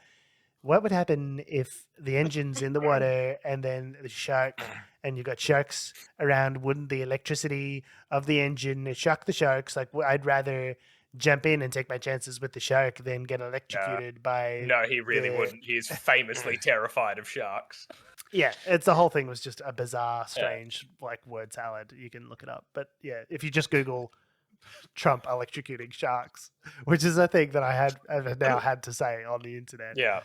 what would happen if the engine's in the water and then the shark, and you've got sharks around, wouldn't the electricity of the engine shock the sharks? Like, I'd rather jump in and take my chances with the shark than get electrocuted by... No, he really wouldn't. He's famously terrified of sharks. Yeah, the whole thing was just a bizarre, strange, like word salad. You can look it up. But yeah, if you just Google Trump electrocuting sharks, which is a thing that I've now had to say on the internet. Yeah.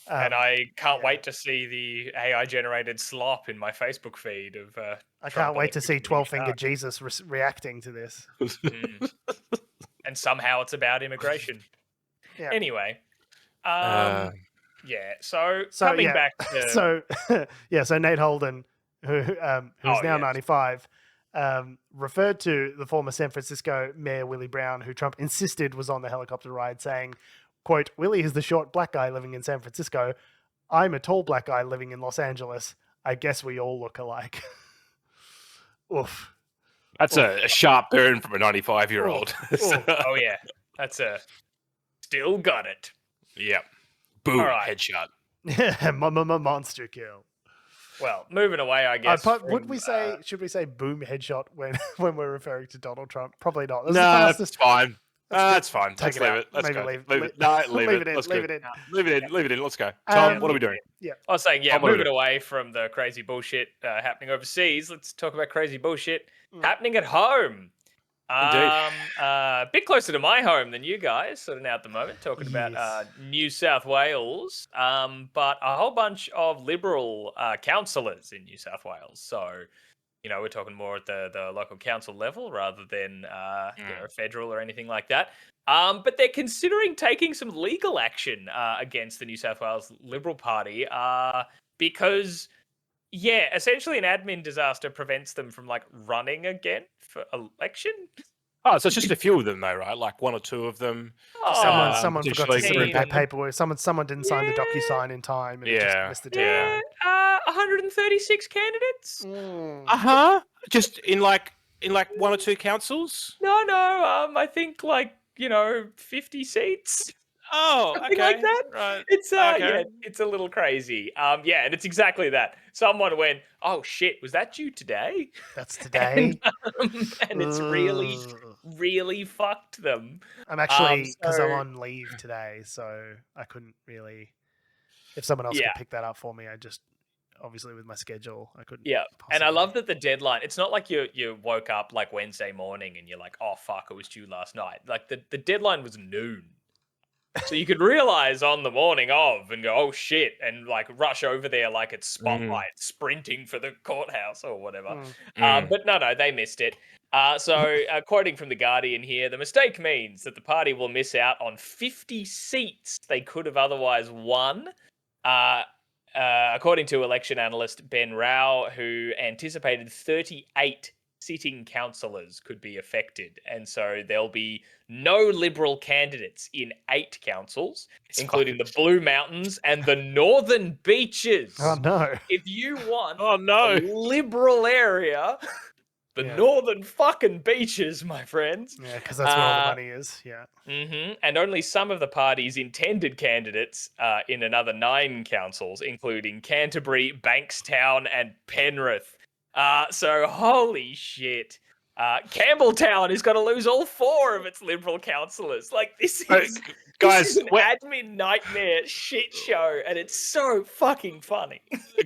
And I can't wait to see the AI generated slop in my Facebook feed of I can't wait to see 12-fingered Jesus reacting to this. And somehow it's about immigration. Yeah. Anyway. So coming back to... So Nate Holden, who's now 95, referred to the former San Francisco Mayor Willie Brown, who Trump insisted was on the helicopter ride, saying, quote, "Willie is the short black guy living in San Francisco. I'm a tall black guy living in Los Angeles. I guess we all look alike." Oof. That's a sharp burn from a 95-year-old. Oh, yeah. That's still got it. Yep. Boom. Right. Headshot. Monster kill. Well, moving away, I guess. Should we say boom headshot when we're referring to Donald Trump? Probably not. No, that's fine. That's fine. Let's leave it. Let's go. Leave it. No, leave it. Leave it in. Let's go. Tom, what are we doing? Yeah. I was saying, moving away from the crazy bullshit happening overseas, let's talk about crazy bullshit happening at home. A bit closer to my home than you guys, sort of now at the moment, talking about New South Wales, but a whole bunch of Liberal councillors in New South Wales. So, you know, we're talking more at the local council level rather than federal or anything like that. But they're considering taking some legal action against the New South Wales Liberal Party because, essentially an admin disaster prevents them from like running again for election. Oh, so it's just a few of them though, right? Like one or two of them. Someone forgot to submit their paperwork. Someone didn't sign the DocuSign in time and just missed the deadline. 136 candidates. Just in like one or two councils? No. I think 50 seats. Oh, something like that. Right. It's it's a little crazy. And it's exactly that. Someone went, "Oh shit, was that due today?" That's today. And it's really, really fucked them. I'm actually, because I'm on leave today, so I couldn't really. If someone else could pick that up for me, I just obviously with my schedule, I couldn't. Yeah, and I love that the deadline. It's not like you woke up like Wednesday morning and you're like, "Oh fuck, it was due last night." Like the deadline was noon. So you could realize on the morning of and go, "Oh shit," and like rush over there like it's spotlight, sprinting for the courthouse or whatever. But no, they missed it. So quoting from The Guardian here, the mistake means that the party will miss out on 50 seats they could have otherwise won. According to election analyst Ben Rao, who anticipated 38 sitting councillors could be affected. And so there'll be no Liberal candidates in 8 councils, including the Blue Mountains and the Northern Beaches. Oh, no. If you want a Liberal area, The Yeah. northern fucking beaches, my friends. Yeah, because that's where all the money is. Yeah. And only some of the party's intended candidates in another 9 councils, including Canterbury, Bankstown, and Penrith. So holy shit. Campbelltown is going to lose all 4 of its Liberal councillors. Like, this is an admin nightmare shit show, and it's so fucking funny.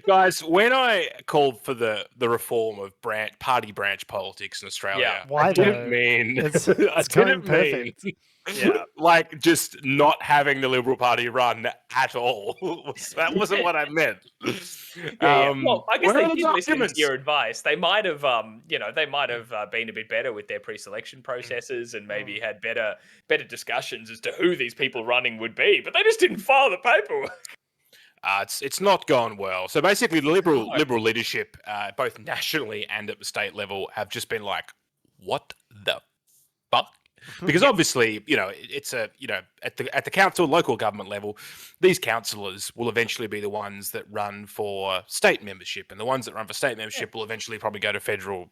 Guys, when I called for the reform of party branch politics in Australia, Why I didn't though? mean It's I going didn't perfect. mean Yeah. like just not having the Liberal Party run at all. That wasn't what I meant. Well, I guess where they are the did listen to documents? your advice. They might have, been a bit better with their pre-selection processes and maybe had better discussions as to who these people running would be. But they just didn't file the paperwork. It's not gone well. So basically, the Liberal leadership, both nationally and at the state level, have just been like, "What the fuck?" Because obviously, it's at the council, local government level, these councillors will eventually be the ones that run for state membership, and the ones that run for state membership will eventually probably go to federal.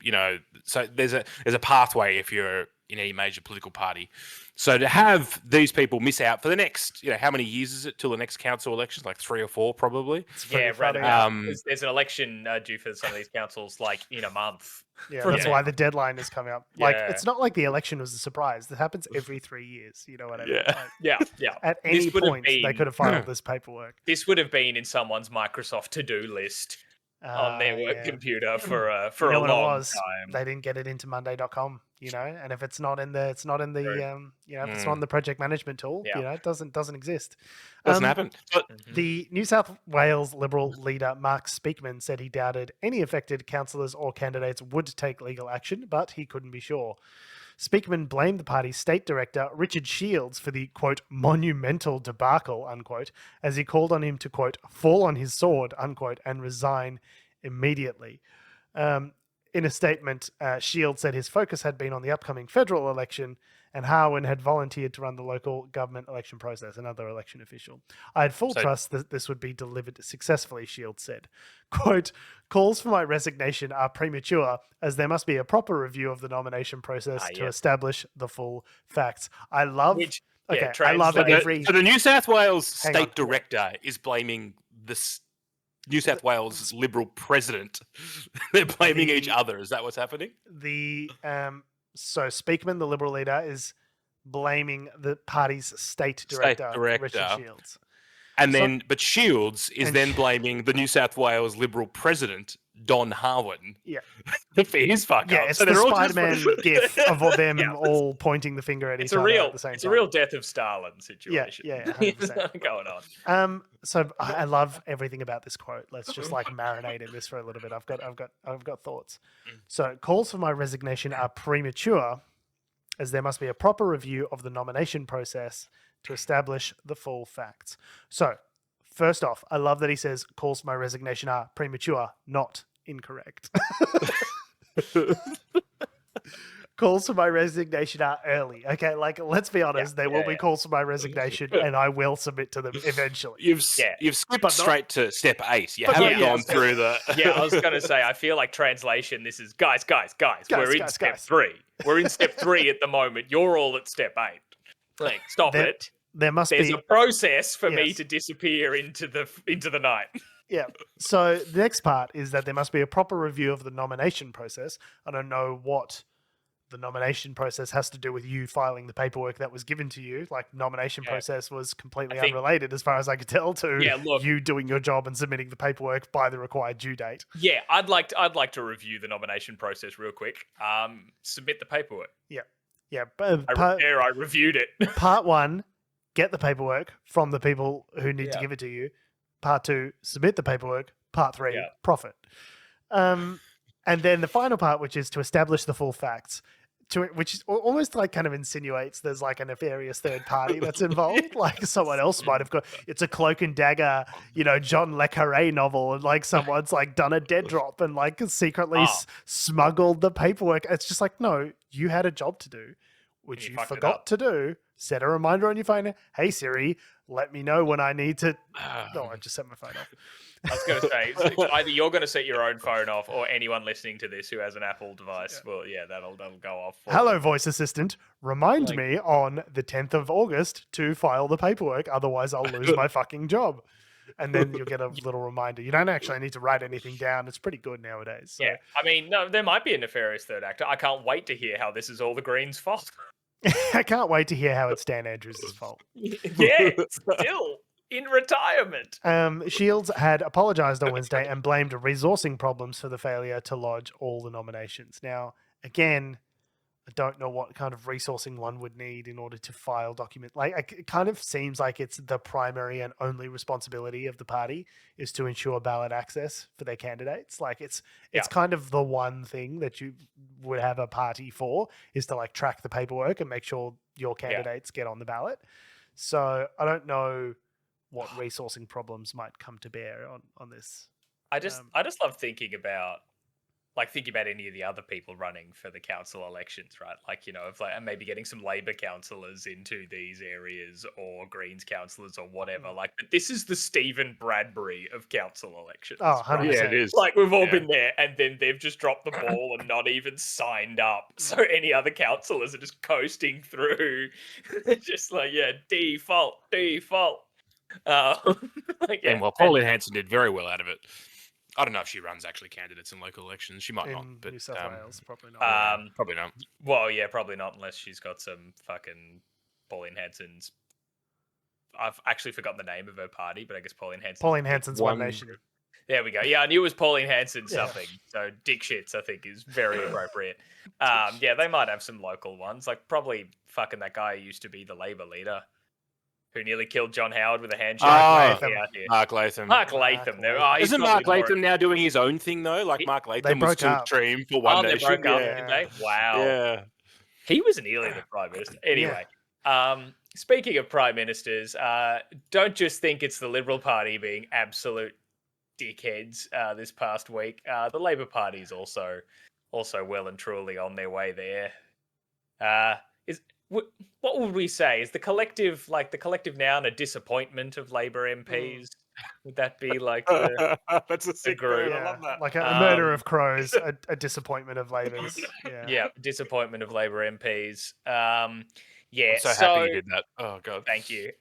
So there's a pathway if you're in any major political party. So to have these people miss out for the next, how many years is it till the next council elections? Like 3 or 4, probably. Yeah, funny. right. There's an election due for some of these councils, like in a month. Yeah, that's why the deadline is coming up. Like, it's not like the election was a surprise. That happens every 3 years. You know what I mean? Yeah. Like, Yeah. at any would have point, they been- could have filed this paperwork. This would have been in someone's Microsoft to-do list on their work computer for You a know what long it was? time. They didn't get it into Monday.com, and if it's not in the, if it's not in the project management tool, it doesn't exist. Doesn't happen. But The New South Wales Liberal leader Mark Speakman said he doubted any affected councillors or candidates would take legal action, but he couldn't be sure. Speakman blamed the party's state director, Richard Shields, for the, quote, monumental debacle, unquote, as he called on him to, quote, fall on his sword, unquote, and resign immediately. In a statement, Shields said his focus had been on the upcoming federal election, and Harwin had volunteered to run the local government election process, another election official. I had full trust that this would be delivered successfully, Shields said. Quote, calls for my resignation are premature, as there must be a proper review of the nomination process to establish the full facts. I love... I love it every... So the New South Wales state director is blaming this New South Wales Liberal president. They're blaming each other. Is that what's happening? So Speakman, the Liberal leader, is blaming the party's state director. Richard Shields. But Shields is then blaming the New South Wales Liberal president, Don Harwin. Yeah. For his fuck up. Yeah, it's so the Spider-Man gif of all them all pointing the finger at each other at the same time. It's a real death of Stalin situation. Yeah, 100%. Going on. So I love everything about this quote. Let's just marinate in this for a little bit. I've got thoughts. So calls for my resignation are premature, as there must be a proper review of the nomination process to establish the full facts. So, first off, I love that he says calls for my resignation are premature, not incorrect. Calls for my resignation are early. Okay, let's be honest, there will be calls for my resignation, and I will submit to them eventually. You've skipped straight to step 8. You haven't gone through the... I was going to say, I feel like translation, this is, guys, we're in step 3. We're in step 3 at the moment. You're all at step 8. Like, stop it. There's a process for me to disappear into the night. Yeah. So the next part is that there must be a proper review of the nomination process. I don't know what the nomination process has to do with you filing the paperwork that was given to you. Like, nomination process was completely unrelated, as far as I could tell, to you doing your job and submitting the paperwork by the required due date. Yeah, I'd like to review the nomination process real quick. Submit the paperwork. Yeah. I reviewed it. Part 1, get the paperwork from the people who need to give it to you. Part 2, submit the paperwork. Part 3, profit. And then the final part, which is to establish the full facts, which is almost kind of insinuates there's a nefarious third party that's involved. Like, someone else might have got, it's a cloak and dagger, John Le Carre novel, and someone's done a dead drop and secretly smuggled the paperwork. It's just no, you had a job to do, which you forgot to do. Set a reminder on your phone. Hey Siri, let me know when I need to. No, I just set my phone off. I was going to say, it's either you're going to set your own phone off, or anyone listening to this who has an Apple device, well, yeah, that'll go off. Hello, voice assistant. Remind Like- me on the 10th of August to file the paperwork. Otherwise, I'll lose my fucking job. And then you'll get a little reminder. You don't actually need to write anything down. It's pretty good nowadays. So. Yeah, I mean, no, there might be a nefarious third actor. I can't wait to hear how this is all the Greens' fault. I can't wait to hear how it's Dan Andrews' fault. Yeah, still in retirement. Shields had apologised on Wednesday and blamed resourcing problems for the failure to lodge all the nominations. Now, again, I don't know what kind of resourcing one would need in order to file document. It kind of seems like it's the primary and only responsibility of the party is to ensure ballot access for their candidates. It's kind of the one thing that you would have a party for, is to track the paperwork and make sure your candidates get on the ballot. So I don't know what resourcing problems might come to bear on this. I just love thinking about any of the other people running for the council elections, right? And maybe getting some Labor councillors into these areas, or Greens councillors, or whatever. But this is the Stephen Bradbury of council elections. Oh, 100%. right? Yeah, it is. We've all been there, and then they've just dropped the ball and not even signed up. So any other councillors are just coasting through, just default. And Pauline Hanson did very well out of it. I don't know if she runs actually candidates in local elections. She might not, In but New South Wales, probably not. probably not. Well, yeah, probably not unless she's got some fucking Pauline Hanson's. I've actually forgotten the name of her party, but I guess Pauline Hanson's One Nation. There we go. Yeah, I knew it was Pauline Hanson something. So dick shits, I think, is very appropriate. Yeah, they might have some local ones, probably fucking that guy who used to be the Labor leader, who nearly killed John Howard with a handshake. Mark Latham. Mark Latham. Isn't Mark Latham now doing his own thing though? Mark Latham was too extreme for One Nation. They broke up, didn't they? Wow. Yeah. He was nearly the Prime Minister. Anyway, speaking of Prime Ministers, don't just think it's the Liberal Party being absolute dickheads this past week. The Labor Party is also well and truly on their way there. What would we say? Is the collective noun a disappointment of Labor MPs? Would that be That's a sick group? I love that. A murder of crows, a disappointment of Labor's. Yeah, disappointment of Labor MPs. I'm so happy you did that. Oh god, thank you.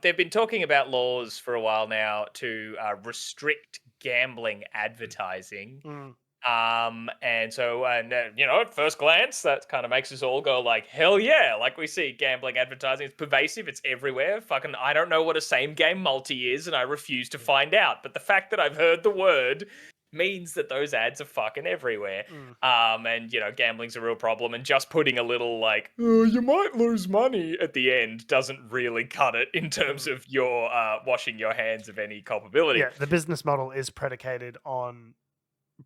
They've been talking about laws for a while now to restrict gambling advertising. And so, at first glance, that kind of makes us all go hell yeah. We see gambling advertising. It's pervasive. It's everywhere. Fucking, I don't know what a same game multi is, and I refuse to find out. But the fact that I've heard the word means that those ads are fucking everywhere. And, gambling's a real problem. And just putting a little you might lose money at the end doesn't really cut it in terms of your washing your hands of any culpability. Yeah, the business model is predicated on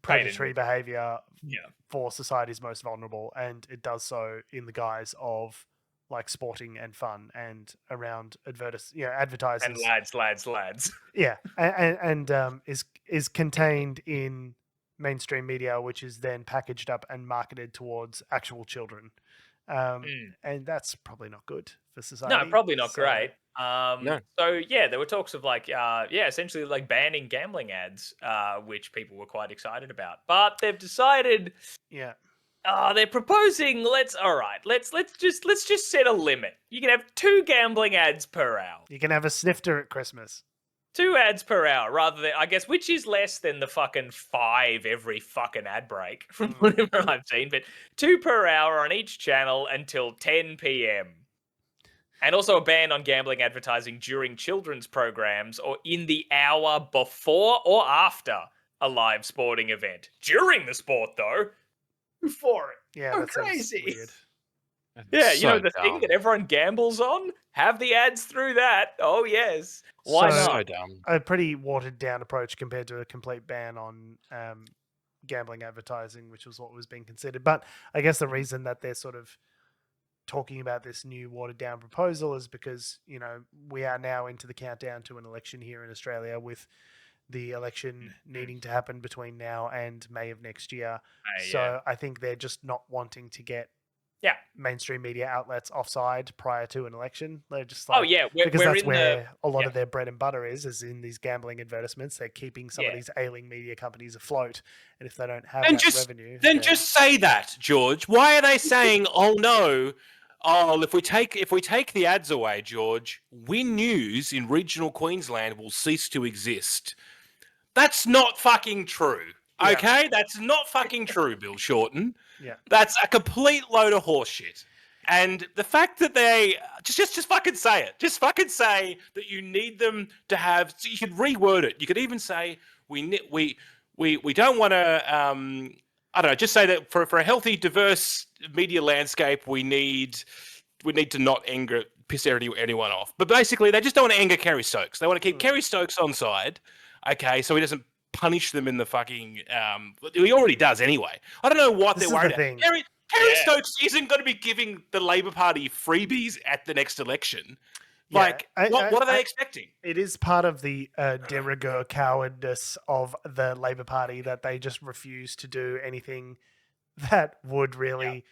predatory behavior for society's most vulnerable, and it does so in the guise of sporting and fun and around advertisers and lads. Yeah, and is contained in mainstream media, which is then packaged up and marketed towards actual children, and that's probably not good for society. No, probably not great. No. So there were talks of essentially banning gambling ads, which people were quite excited about. But they've decided, they're proposing. Let's just set a limit. You can have 2 gambling ads per hour. You can have a snifter at Christmas. 2 ads per hour, rather than, I guess, which is less than the fucking 5 every fucking ad break from whatever I've seen. But 2 per hour on each channel until 10 p.m. And also a ban on gambling advertising during children's programs or in the hour before or after a live sporting event. During the sport, though, before it. Yeah, that's crazy. Weird. Yeah, the thing that everyone gambles on? Have the ads through that. Oh, yes. Why not? So dumb. A pretty watered down approach compared to a complete ban on gambling advertising, which was what was being considered. But I guess the reason that they're sort of talking about this new watered down proposal is because, we are now into the countdown to an election here in Australia, with the election needing to happen between now and May of next year. So I think they're just not wanting to get Yeah. mainstream media outlets offside prior to an election. They're just like, Oh yeah, because we're that's in where a lot yeah. of their bread and butter is in these gambling advertisements. They're keeping some of Yeah. these ailing media companies afloat, and if they don't have And that revenue, then just say that, George. Why are they saying, "Oh no, oh if we take the ads away, George, Win News in regional Queensland will cease to exist"? That's not fucking true. Yeah. Okay, that's not fucking true, Bill Shorten. Yeah. That's a complete load of horseshit. And the fact that they just fucking say it. Just fucking say that you need them to have. So you could reword it. You could even say we don't want to. I don't know. Just say that for a healthy, diverse media landscape, we need to not piss anyone off. But basically, they just don't want to anger Kerry Stokes. They want to keep Kerry Stokes on side. Okay, so he doesn't punish them in the fucking. He already does anyway. I don't know what This they're is worried the thing. about. Kerry Stokes isn't going to be giving the Labor Party freebies at the next election. Like, what are they expecting? It is part of the de rigueur cowardice of the Labor Party that they just refuse to do anything that would really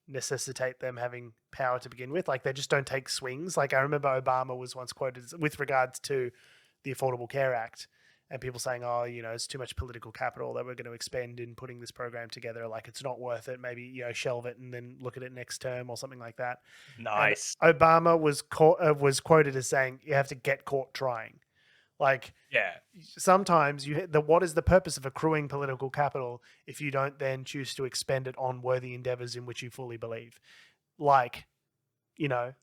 necessitate them having power to begin with. Like, they just don't take swings. Like, I remember Obama was once quoted with regards to the Affordable Care Act, and people saying, oh, it's too much political capital that we're going to expend in putting this program together. Like, it's not worth it. Maybe, shelve it and then look at it next term or something like that. Nice. And Obama was quoted as saying, you have to get caught trying. Like, sometimes what is the purpose of accruing political capital if you don't then choose to expend it on worthy endeavors in which you fully believe? Like,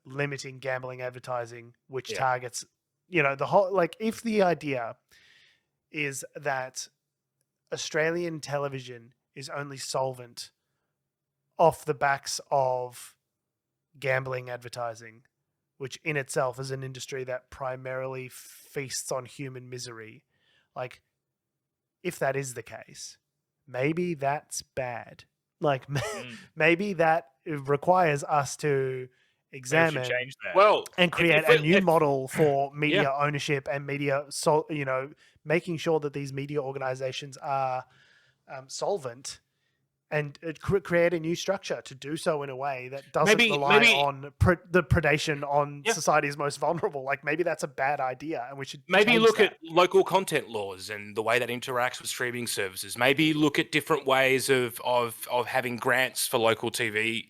limiting gambling advertising, which targets, the whole, like, if the idea is that Australian television is only solvent off the backs of gambling advertising, which in itself is an industry that primarily feasts on human misery. Like, if that is the case, maybe that's bad. Like, maybe that requires us to examine and create a new model for media ownership and media, making sure that these media organizations are solvent, and create a new structure to do so in a way that doesn't rely on the predation on society's most vulnerable. Like, maybe that's a bad idea, and we should maybe look at local content laws and the way that interacts with streaming services. Maybe look at different ways of having grants for local TV,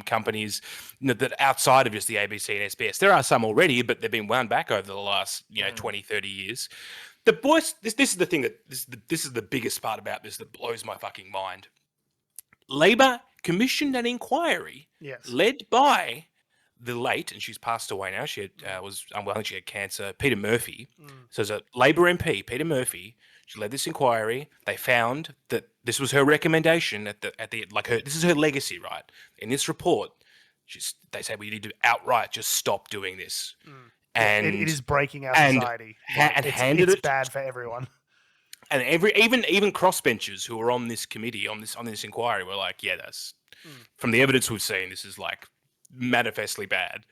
companies that outside of just the ABC and SBS. There are some already, but they've been wound back over the last 20, 30 years. The boys, this is the thing this is the biggest part about this that blows my fucking mind. Labor commissioned an inquiry led by the late, and she's passed away now. She was unwell. I think she had cancer. Peter Murphy. So as a Labor MP, Peter Murphy, she led this inquiry. They found that this was her recommendation this is her legacy, right? In this report, they say we need to outright just stop doing this. And it is breaking our society. It's bad for everyone. And even crossbenchers who were on this committee, on this inquiry, were like, that's from the evidence we've seen, this is like manifestly bad.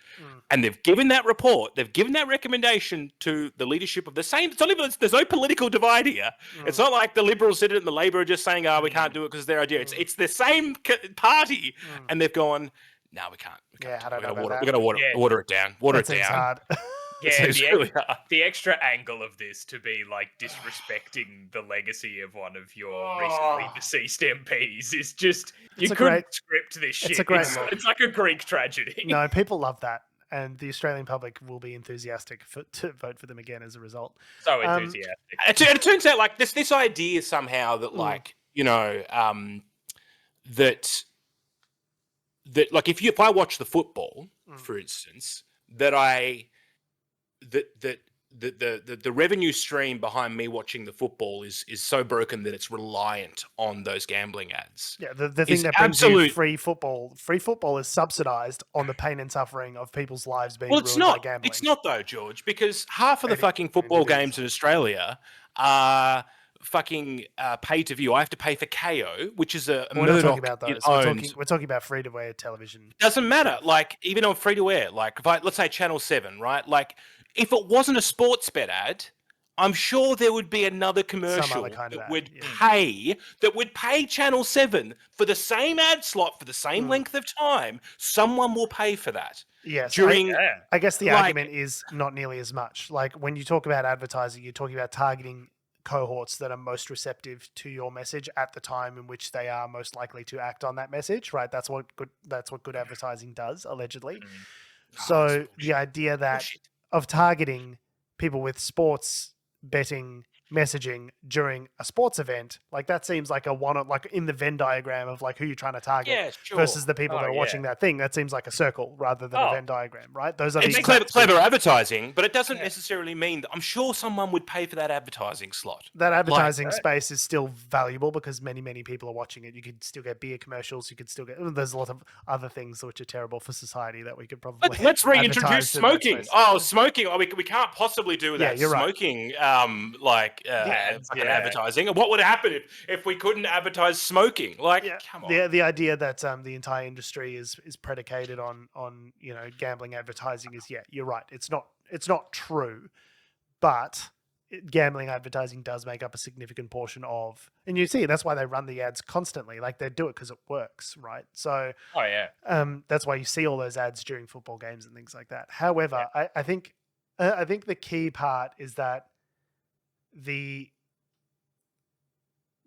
And they've given that report, they've given that recommendation to the leadership of the same. There's no political divide here. It's not like the Liberals did it and the Labor are just saying, we can't do it because it's their idea. It's the same party, and they've gone, no, we can't. I don't know about that. We're going to water it down. Water it down. Hard. Yeah, the extra angle of this to be like disrespecting the legacy of one of your recently deceased MPs is just you couldn't script this shit. It's like a Greek tragedy. No, people love that, and the Australian public will be enthusiastic to vote for them again as a result. So enthusiastic. It turns out like this idea somehow that that like if I watch the football, for instance, the revenue stream behind me watching the football is so broken that it's reliant on those gambling ads. Yeah, the thing that brings you free football is subsidized on the pain and suffering of people's lives being ruined by gambling. It's not though, George, because half of the fucking football games in Australia are fucking pay to view. I have to pay for KO, which is a we're not talking about those. We're talking about free to air television. Doesn't matter. Like even on free to air, like if let's say Channel 7, right? Like if it wasn't a sports bet ad, I'm sure there would be another commercial kind of that ad, would yeah. pay Channel 7 for the same ad slot for the same length of time. Someone will pay for that. Yes, During I guess the like- argument is not nearly as much. Like when you talk about advertising, you're talking about targeting cohorts that are most receptive to your message at the time in which they are most likely to act on that message, right? That's what good advertising does, allegedly. So the idea that of targeting people with sports betting messaging during a sports event, like that seems like like in the Venn diagram of like who you're trying to target versus the people that are watching that thing. That seems like a circle rather than a Venn diagram, right? Those are it's clever advertising, but it doesn't necessarily mean that I'm sure someone would pay for that advertising slot. That advertising space is still valuable because many people are watching it. You could still get beer commercials. You could still get. There's a lot of other things which are terrible for society that we could probably. Let's reintroduce smoking. Smoking. Oh, we can't possibly do without smoking. Advertising. And what would happen if we couldn't advertise smoking? Come on. The idea that the entire industry is predicated on gambling advertising is you're right. It's not true, but gambling advertising does make up a significant portion of, and you see that's why they run the ads constantly. Like they do it because it works, right? So that's why you see all those ads during football games and things like that. However, I think the key part is that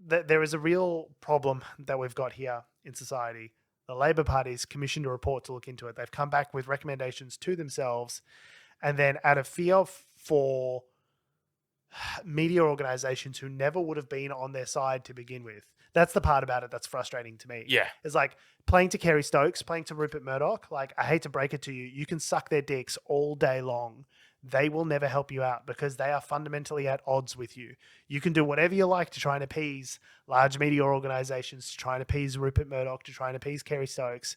there is a real problem that we've got here in society. The Labor Party's commissioned a report to look into it. They've come back with recommendations to themselves, and then out of fear for media organizations who never would have been on their side to begin with. That's the part about it that's frustrating to me. Yeah. It's like playing to Kerry Stokes, playing to Rupert Murdoch. Like, I hate to break it to you. You can suck their dicks all day long. They will never help you out because they are fundamentally at odds with you. You can do whatever you like to try and appease large media organizations, to try and appease Rupert Murdoch, to try and appease Kerry Stokes.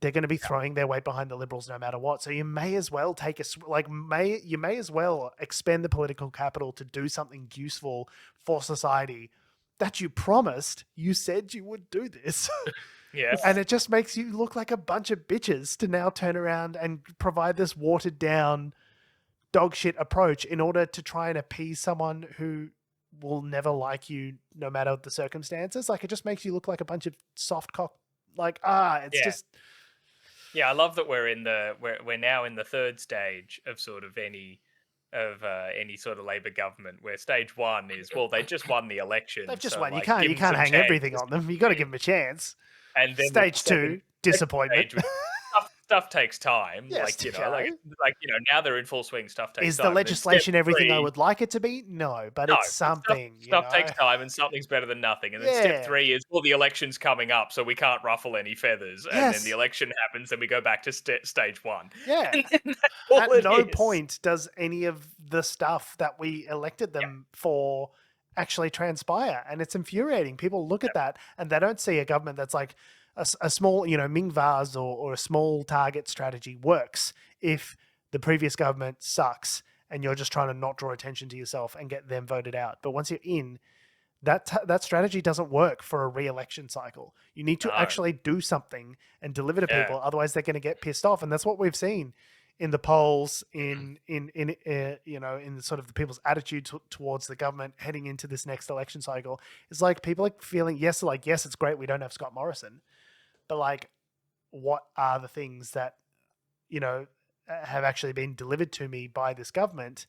They're going to be throwing their weight behind the Liberals no matter what. So you may as well you may as well expend the political capital to do something useful for society that you promised. You said you would do this. Yes. And it just makes you look like a bunch of bitches to now turn around and provide this watered down dog shit approach in order to try and appease someone who will never like you no matter the circumstances. Like, it just makes you look like a bunch of soft cock. Just. Yeah, I love that we're now in the third stage of sort of any sort of Labor government, where stage one is, well, they just won the election. They've just so, won. like, You can't hang everything on them. You got to give them a chance. And then stage two, disappointment. Stuff takes time. Yes, now they're in full swing. Stuff takes time. Is the legislation everything I would like it to be? No, but it's something. Stuff takes time, and something's better than nothing. And then step three is, well, the election's coming up, so we can't ruffle any feathers. And then the election happens, and we go back to stage one. Yeah. At no point does any of the stuff that we elected them for actually transpire, and it's infuriating. People look at that, and they don't see a government that's like, a small, Ming Vase or a small target strategy works if the previous government sucks and you're just trying to not draw attention to yourself and get them voted out. But once you're in, that strategy doesn't work for a re-election cycle. You need to actually do something and deliver to people. Otherwise, they're going to get pissed off. And that's what we've seen in the polls, in sort of the people's attitude towards the government heading into this next election cycle. It's like people are feeling, yes, it's great we don't have Scott Morrison. But like, what are the things that, have actually been delivered to me by this government?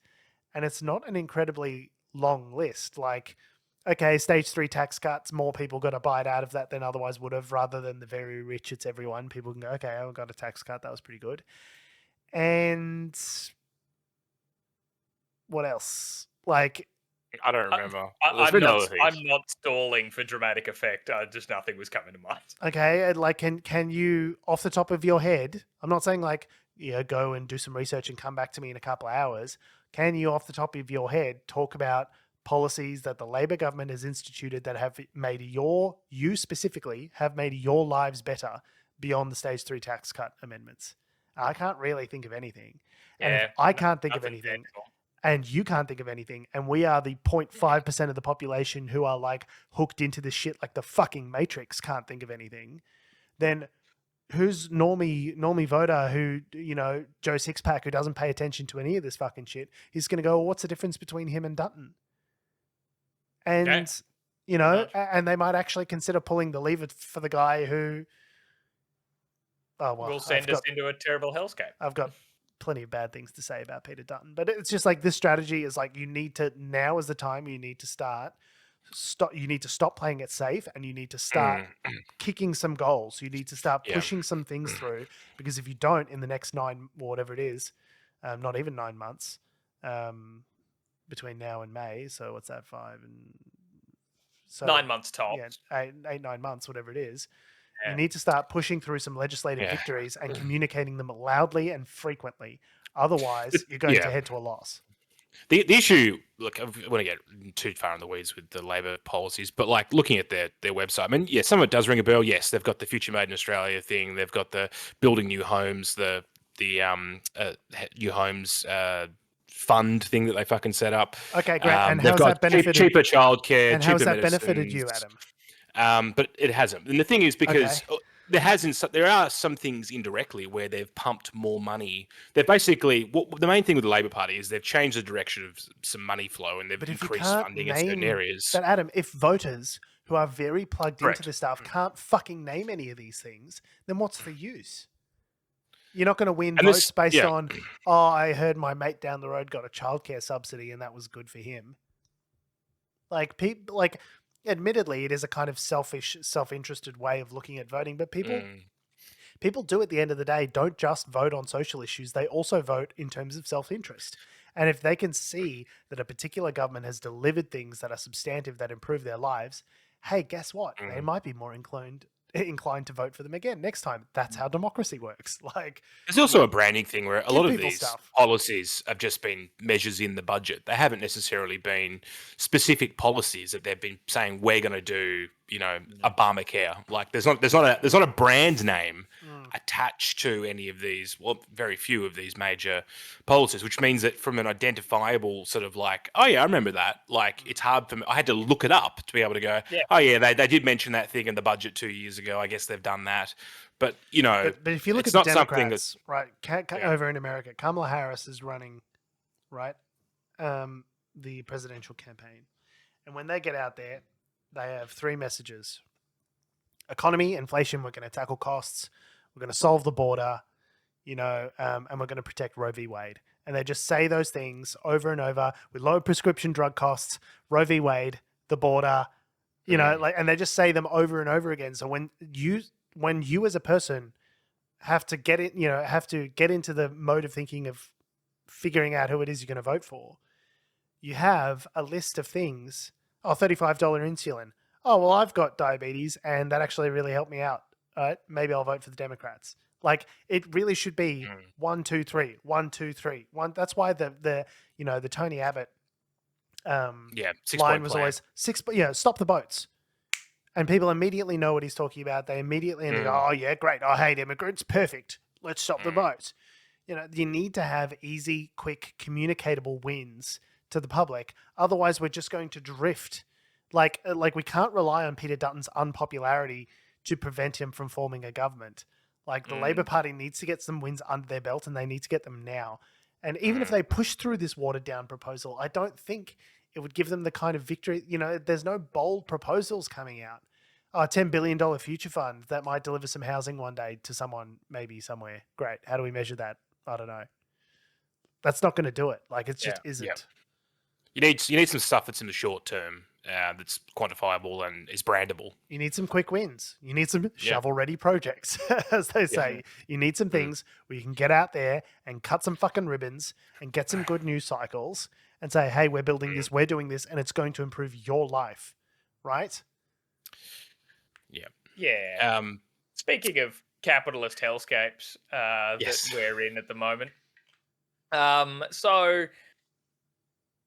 And it's not an incredibly long list. Like, okay, stage 3 tax cuts, more people got a bite out of that than otherwise would have, rather than the very rich, it's everyone. People can go, okay, I got a tax cut. That was pretty good. And what else? Like, I don't remember. I'm not stalling for dramatic effect. Just nothing was coming to mind. Okay, like, can you, off the top of your head, I'm not saying like, go and do some research and come back to me in a couple of hours. Can you, off the top of your head, talk about policies that the Labor government has instituted that have made you specifically have made your lives better beyond the stage 3 tax cut amendments? I can't really think of anything. And if I can't think of anything, and you can't think of anything, and we are the 0.5% of the population who are like hooked into this shit like the fucking Matrix can't think of anything, then who's normie voter who, Joe Sixpack, who doesn't pay attention to any of this fucking shit, he's going to go, well, what's the difference between him and Dutton? And, and they might actually consider pulling the lever for the guy who, will send us into a terrible hellscape. I've got plenty of bad things to say about Peter Dutton, but it's just like this strategy is like, now is the time you need to stop. You need to stop playing it safe, and you need to start kicking some goals. You need to start pushing some things through, because if you don't, in the next 9 or whatever it is, not even 9 months, between now and May. So what's that? 5 and 9 months tops. Yeah, 8-9 months, whatever it is. Yeah. You need to start pushing through some legislative victories and communicating them loudly and frequently. Otherwise, you're going to head to a loss. The issue, look, I don't want to get too far in the weeds with the Labor policies, but like looking at their website, I mean, some of it does ring a bell. Yes, they've got the Future Made in Australia thing. They've got the building new homes, the new homes fund thing that they fucking set up. Okay, great. And how's that benefited? Cheaper childcare, and cheaper how's that medicines. benefited you, Adam? But it hasn't. And the thing is, because there are some things indirectly where they've pumped more money. They've basically, the main thing with the Labor Party is they've changed the direction of some money flow, and they've increased funding in certain areas. But Adam, if voters who are very plugged into this stuff can't fucking name any of these things, then what's the use? You're not going to win votes based on, I heard my mate down the road got a childcare subsidy and that was good for him. Admittedly, it is a kind of selfish, self-interested way of looking at voting, but people do at the end of the day don't just vote on social issues. They also vote in terms of self-interest. And if they can see that a particular government has delivered things that are substantive, that improve their lives, hey, guess what? They might be more inclined to vote for them again next time. That's how democracy works. There's also a branding thing where a lot of these policies have just been measures in the budget. They haven't necessarily been specific policies that they've been saying we're going to do, Obamacare. Like there's not a brand name attached to any of these, very few of these major policies, which means that from an identifiable sort of like, oh yeah, I remember that. Like it's hard for me. I had to look it up to be able to go, oh yeah, they did mention that thing in the budget 2 years ago. I guess they've done that. But but if you look at the Democrats, right, over in America, Kamala Harris is running, right, the presidential campaign, and when they get out there, they have 3 messages: economy, inflation. We're going to tackle costs. We're going to solve the border, and we're going to protect Roe v. Wade. And they just say those things over and over with low prescription drug costs, Roe v. Wade, the border, and they just say them over and over again. So when you as a person have to get into the mode of thinking of figuring out who it is you're going to vote for, you have a list of things. Oh, $35 insulin. Oh, well, I've got diabetes and that actually really helped me out. All right, maybe I'll vote for the Democrats. Like it really should be 1, 2, 3, 1, 2, 3, 1. That's why the Tony Abbott line was always 6. Stop the boats, and people immediately know what he's talking about. They immediately go, oh yeah, great. I hate immigrants. Perfect. Let's stop the boats. You need to have easy, quick, communicatable wins to the public. Otherwise, we're just going to drift. Like we can't rely on Peter Dutton's unpopularity to prevent him from forming a government. Like the Labor Party needs to get some wins under their belt, and they need to get them now. And even if they push through this watered down proposal, I don't think it would give them the kind of victory. There's no bold proposals coming out. A $10 billion future fund that might deliver some housing one day to someone, maybe somewhere. Great. How do we measure that? I don't know. That's not going to do it. Like it just isn't. Yeah. You need some stuff that's in the short term, that's quantifiable and is brandable. You need some quick wins. You need some shovel-ready projects, as they say. You need some things where you can get out there and cut some fucking ribbons and get some good news cycles and say, hey, we're building this, we're doing this, and it's going to improve your life, right? Yeah. Yeah. Speaking of capitalist hellscapes that we're in at the moment, so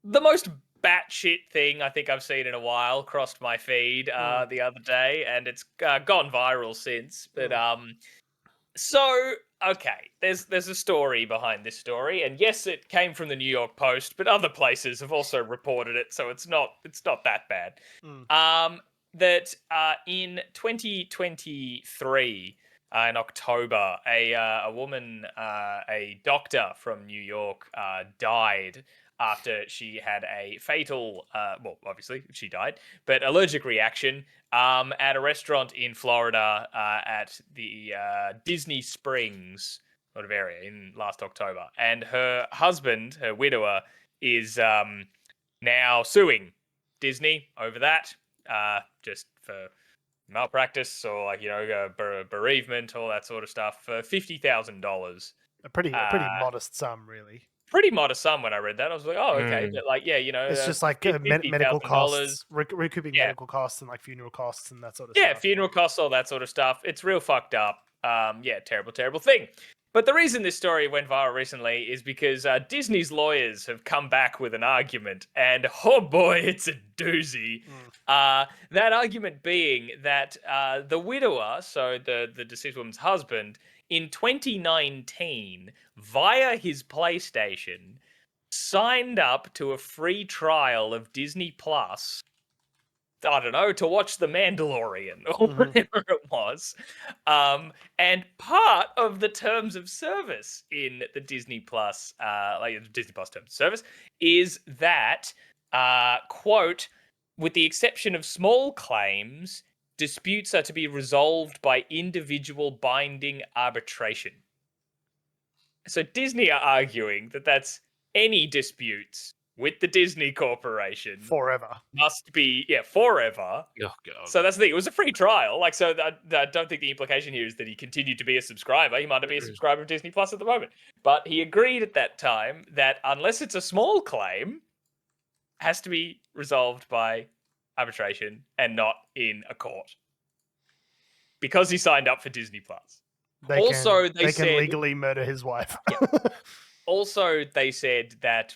the most batshit thing I think I've seen in a while crossed my feed the other day, and it's gone viral since. But there's a story behind this story, and yes, it came from the New York Post, but other places have also reported it, so it's not that bad. That in 2023, in October, a woman, a doctor from New York, died after she had a fatal, well, obviously she died, but allergic reaction at a restaurant in Florida at the Disney Springs sort of area in last October. And her husband, her widower, is now suing Disney over that, just for malpractice or like bereavement, all that sort of stuff, for $50,000. A pretty modest sum, really. Pretty modest sum when I read that. I was like, oh, okay, but like, yeah, it's just like medical costs, recouping medical costs and like funeral costs and that sort of stuff. Yeah, funeral costs, all that sort of stuff. It's real fucked up. Terrible, terrible thing. But the reason this story went viral recently is because Disney's lawyers have come back with an argument, and oh boy, it's a doozy. That argument being that the widower, so the deceased woman's husband, in 2019, via his PlayStation, signed up to a free trial of Disney Plus, I don't know, to watch The Mandalorian or whatever it was. And part of the terms of service in the Disney Plus, Disney Plus terms of service, is that, quote, with the exception of small claims, disputes are to be resolved by individual binding arbitration. So Disney are arguing that that's any disputes with the Disney Corporation forever must be forever. Oh, God. So that's the thing. It was a free trial. Like, so I don't think the implication here is that he continued to be a subscriber. He might not be a subscriber of Disney Plus at the moment, but he agreed at that time that unless it's a small claim, has to be resolved by arbitration and not in a court, because he signed up for Disney Plus. They can legally murder his wife. Also, they said that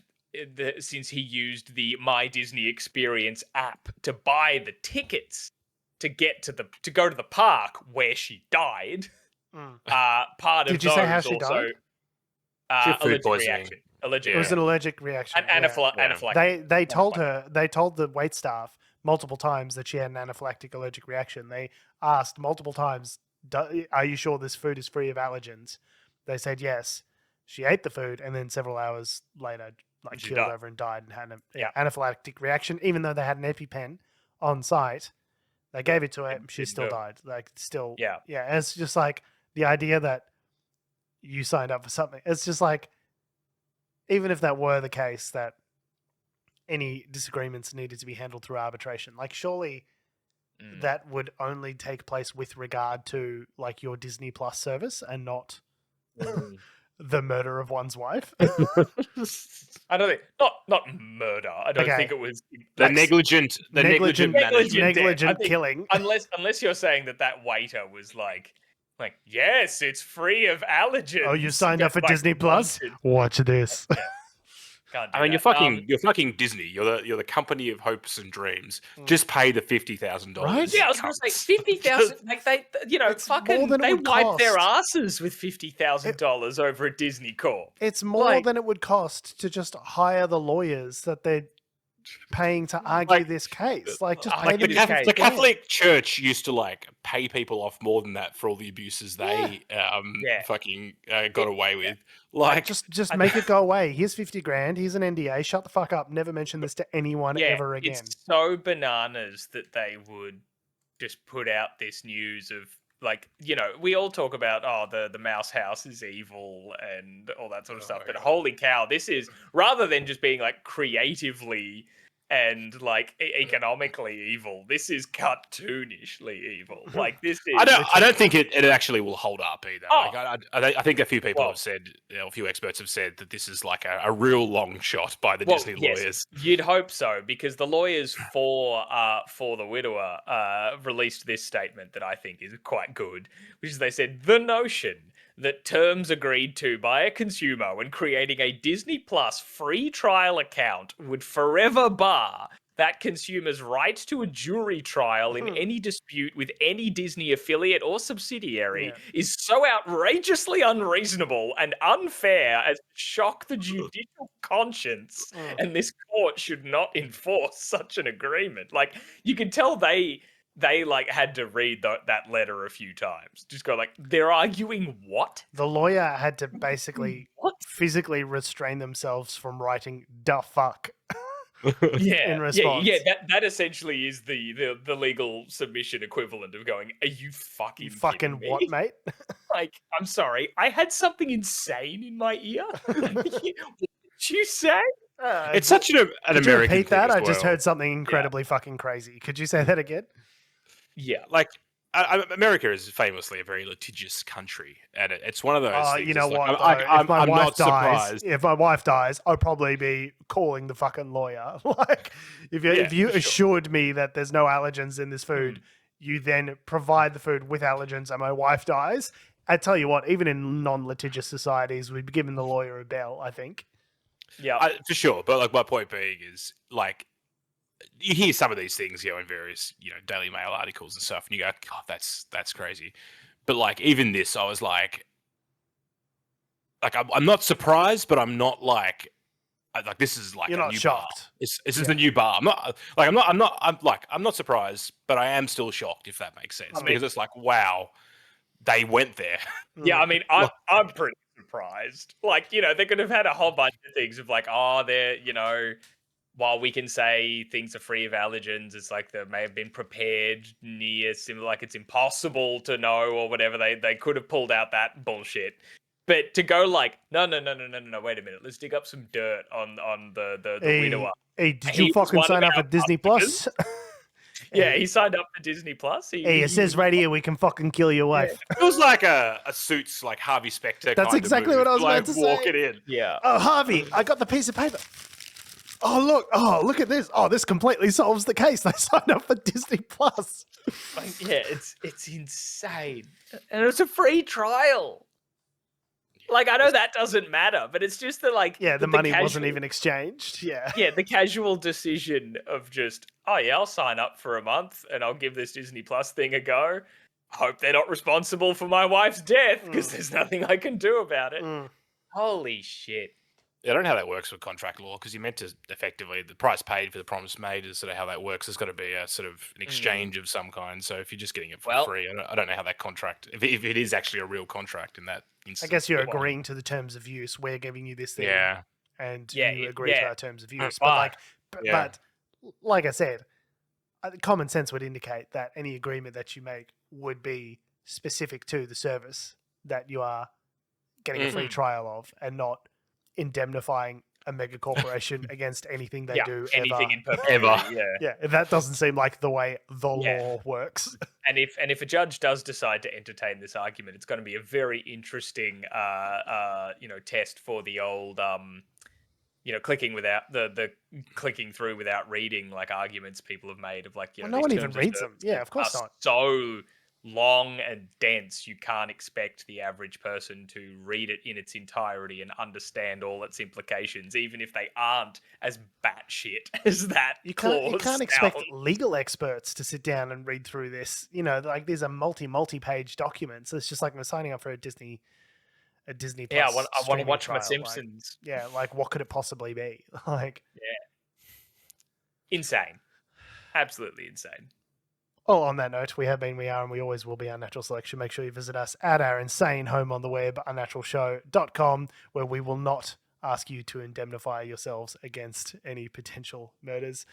since he used the My Disney Experience app to buy the tickets to get to go to the park where she died, part of Did you say how she died? Allergic reaction. It was an allergic reaction. Anaphylactic. They told the waitstaff multiple times that she had an anaphylactic allergic reaction. They asked multiple times, are you sure this food is free of allergens? They said yes. She ate the food, and then several hours later, keeled over and died and had an anaphylactic reaction. Even though they had an EpiPen on site, they gave it to her. She still died. It's just like the idea that you signed up for something. It's just like, even if that were the case, that any disagreements needed to be handled through arbitration, like surely that would only take place with regard to like your Disney Plus service and not the murder of one's wife. I don't think not murder. I don't think it was negligent killing. Unless you're saying that waiter was like, yes, it's free of allergens. Oh, you signed up for Disney Plus? Watch this. I mean, you're fucking Disney. You're the company of hopes and dreams. Just pay the $50,000. Right? Yeah, I was going to say $50,000. Like they wipe their asses with $50,000 over at Disney Corp. It's more than it would cost to just hire the lawyers that they're paying to argue this case. The Catholic Church used to pay people off more than that for all the abuses they got away with. Just make it go away. Here's $50,000. Here's an NDA. Shut the fuck up. Never mention this to anyone ever again. It's so bananas that they would just put out this news of we all talk about the mouse house is evil and all that sort of stuff. But holy cow, this is, rather than just being creatively and economically evil, this is cartoonishly evil. This is. I don't think it actually will hold up either. I think a few people have said, a few experts have said that this is a real long shot by the Disney lawyers. You'd hope so, because the lawyers for the widower released this statement that I think is quite good, which is they said the notion that terms agreed to by a consumer when creating a Disney Plus free trial account would forever bar that consumer's right to a jury trial in any dispute with any Disney affiliate or subsidiary is so outrageously unreasonable and unfair as to shock the judicial conscience, and this court should not enforce such an agreement. You can tell they they like had to read that letter a few times. Just go like, they're arguing what? The lawyer had to basically What? physically restrain themselves from writing "da fuck." Yeah, in response. yeah. That essentially is the legal submission equivalent of going, "Are you fucking You fucking kidding me?" what, mate? Like, I'm sorry, I had something insane in my ear. What did you say? It's such an Could you American repeat thing that? as I just well. heard something incredibly fucking crazy. Could you say that again? Yeah, Like America is famously a very litigious country, and it's one of those things. You know it's what? like, though? I'm if my I'm wife not dies, surprised. if my wife dies, I'll probably be calling the fucking lawyer. Like, if you for sure. assured me that there's no allergens in this food, you then provide the food with allergens, and my wife dies. I tell you what, even in non-litigious societies, we'd be giving the lawyer a bell. I think. yeah. For sure, but like my point being is like you hear some of these things, in various Daily Mail articles and stuff, and you go, God, that's crazy. But like even this, I was like I'm not surprised, but I'm not like this is like You're a not new shocked. bar. This is the new bar. I'm not surprised, but I am still shocked, if that makes sense, because it's like, wow, they went there. Yeah, I mean, I'm pretty surprised. Like, they could have had a whole bunch of things of like, oh, they're, while we can say things are free of allergens, it's like they may have been prepared near similar, like it's impossible to know or whatever. They could have pulled out that bullshit. But to go like, no, wait a minute, let's dig up some dirt on the widower. Hey, did He you was fucking one sign of up for our Disney customers. Plus? Yeah, he signed up for Disney Plus. Hey, it says right here we can fucking kill your wife. It was like a Suits, like Harvey Specter. That's kind exactly of what I movie. was about to say. Walk it in. Yeah. Oh, Harvey, I got the piece of paper. Oh, look at this. Oh, this completely solves the case. They signed up for Disney Plus. Like, yeah, it's insane. And it's a free trial. Like, I know that doesn't matter, but it's just that, like... Yeah, the money wasn't even exchanged. Yeah. Yeah, the casual decision of just, oh, yeah, I'll sign up for a month and I'll give this Disney Plus thing a go. Hope they're not responsible for my wife's death because there's nothing I can do about it. Holy shit. I don't know how that works with contract law, because you meant to effectively, the price paid for the promise made is sort of how that works. There's got to be a sort of an exchange of some kind. So if you're just getting it for free, I don't know how that contract, if it is actually a real contract in that instance. I guess you're agreeing to the terms of use. We're giving you this thing. Yeah. And you agree to our terms of use. But like I said, common sense would indicate that any agreement that you make would be specific to the service that you are getting a free trial of, and not indemnifying a mega corporation against anything they do anything in Ever. perpetuity. Yeah. That doesn't seem like the way the law works. And if a judge does decide to entertain this argument, it's going to be a very interesting test for the old clicking without the clicking through without reading, like arguments people have made of like, no one even reads them. Yeah, of course not. So long and dense, you can't expect the average person to read it in its entirety and understand all its implications, even if they aren't as batshit as that. You can't expect legal experts to sit down and read through this. Like these are multi-page documents. It's just like I'm signing up for a Disney Plus. Yeah, I want to watch trial. my Simpsons. Like what could it possibly be? Like, insane, absolutely insane. Oh, on that note, we have been, we are, and we always will be Unnatural Selection. Make sure you visit us at our insane home on the web, unnaturalshow.com, where we will not ask you to indemnify yourselves against any potential murders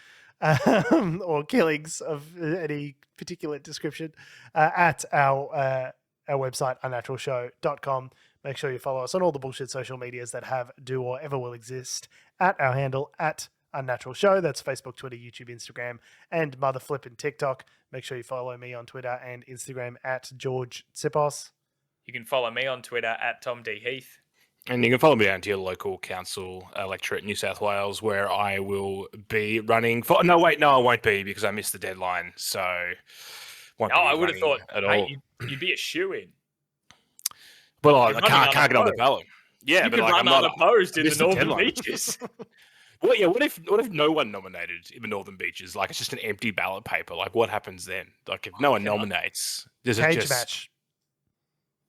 or killings of any particular description at our website, unnaturalshow.com. Make sure you follow us on all the bullshit social medias that have, do, or ever will exist at our handle at Unnatural Show. That's Facebook, Twitter, YouTube, Instagram, and mother flippin' TikTok. Make sure you follow me on Twitter and Instagram at George Tsipos. You can follow me on Twitter at Tom D. Heath. And you can follow me down to your local council electorate in New South Wales, where I will be running for... No, I won't be, because I missed the deadline. So I would have thought at all. You'd be a shoo-in. Well, I can't get on the ballot. Yeah, you but can like, run I'm not unopposed in the Northern deadline. Beaches. Well, yeah. What if no one nominated in the Northern Beaches? Like, it's just an empty ballot paper. Like, what happens then? Like, if no one nominates, there's Cage just match.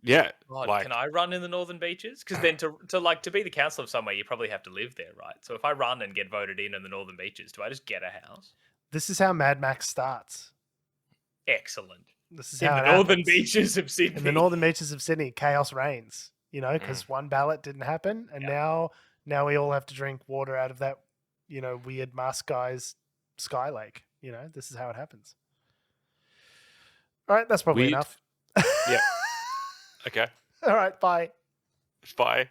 Yeah. God, like, can I run in the Northern Beaches? Because then to be the councillor of somewhere, you probably have to live there, right? So if I run and get voted in the Northern Beaches, do I just get a house? This is how Mad Max starts. excellent. This is In how the it northern happens. beaches of Sydney. In the northern beaches of Sydney, chaos reigns. Because one ballot didn't happen, and now we all have to drink water out of that, weird mask guy's sky lake. This is how it happens. All right, that's probably Weird. enough. Yeah. Okay. All right, bye. Bye.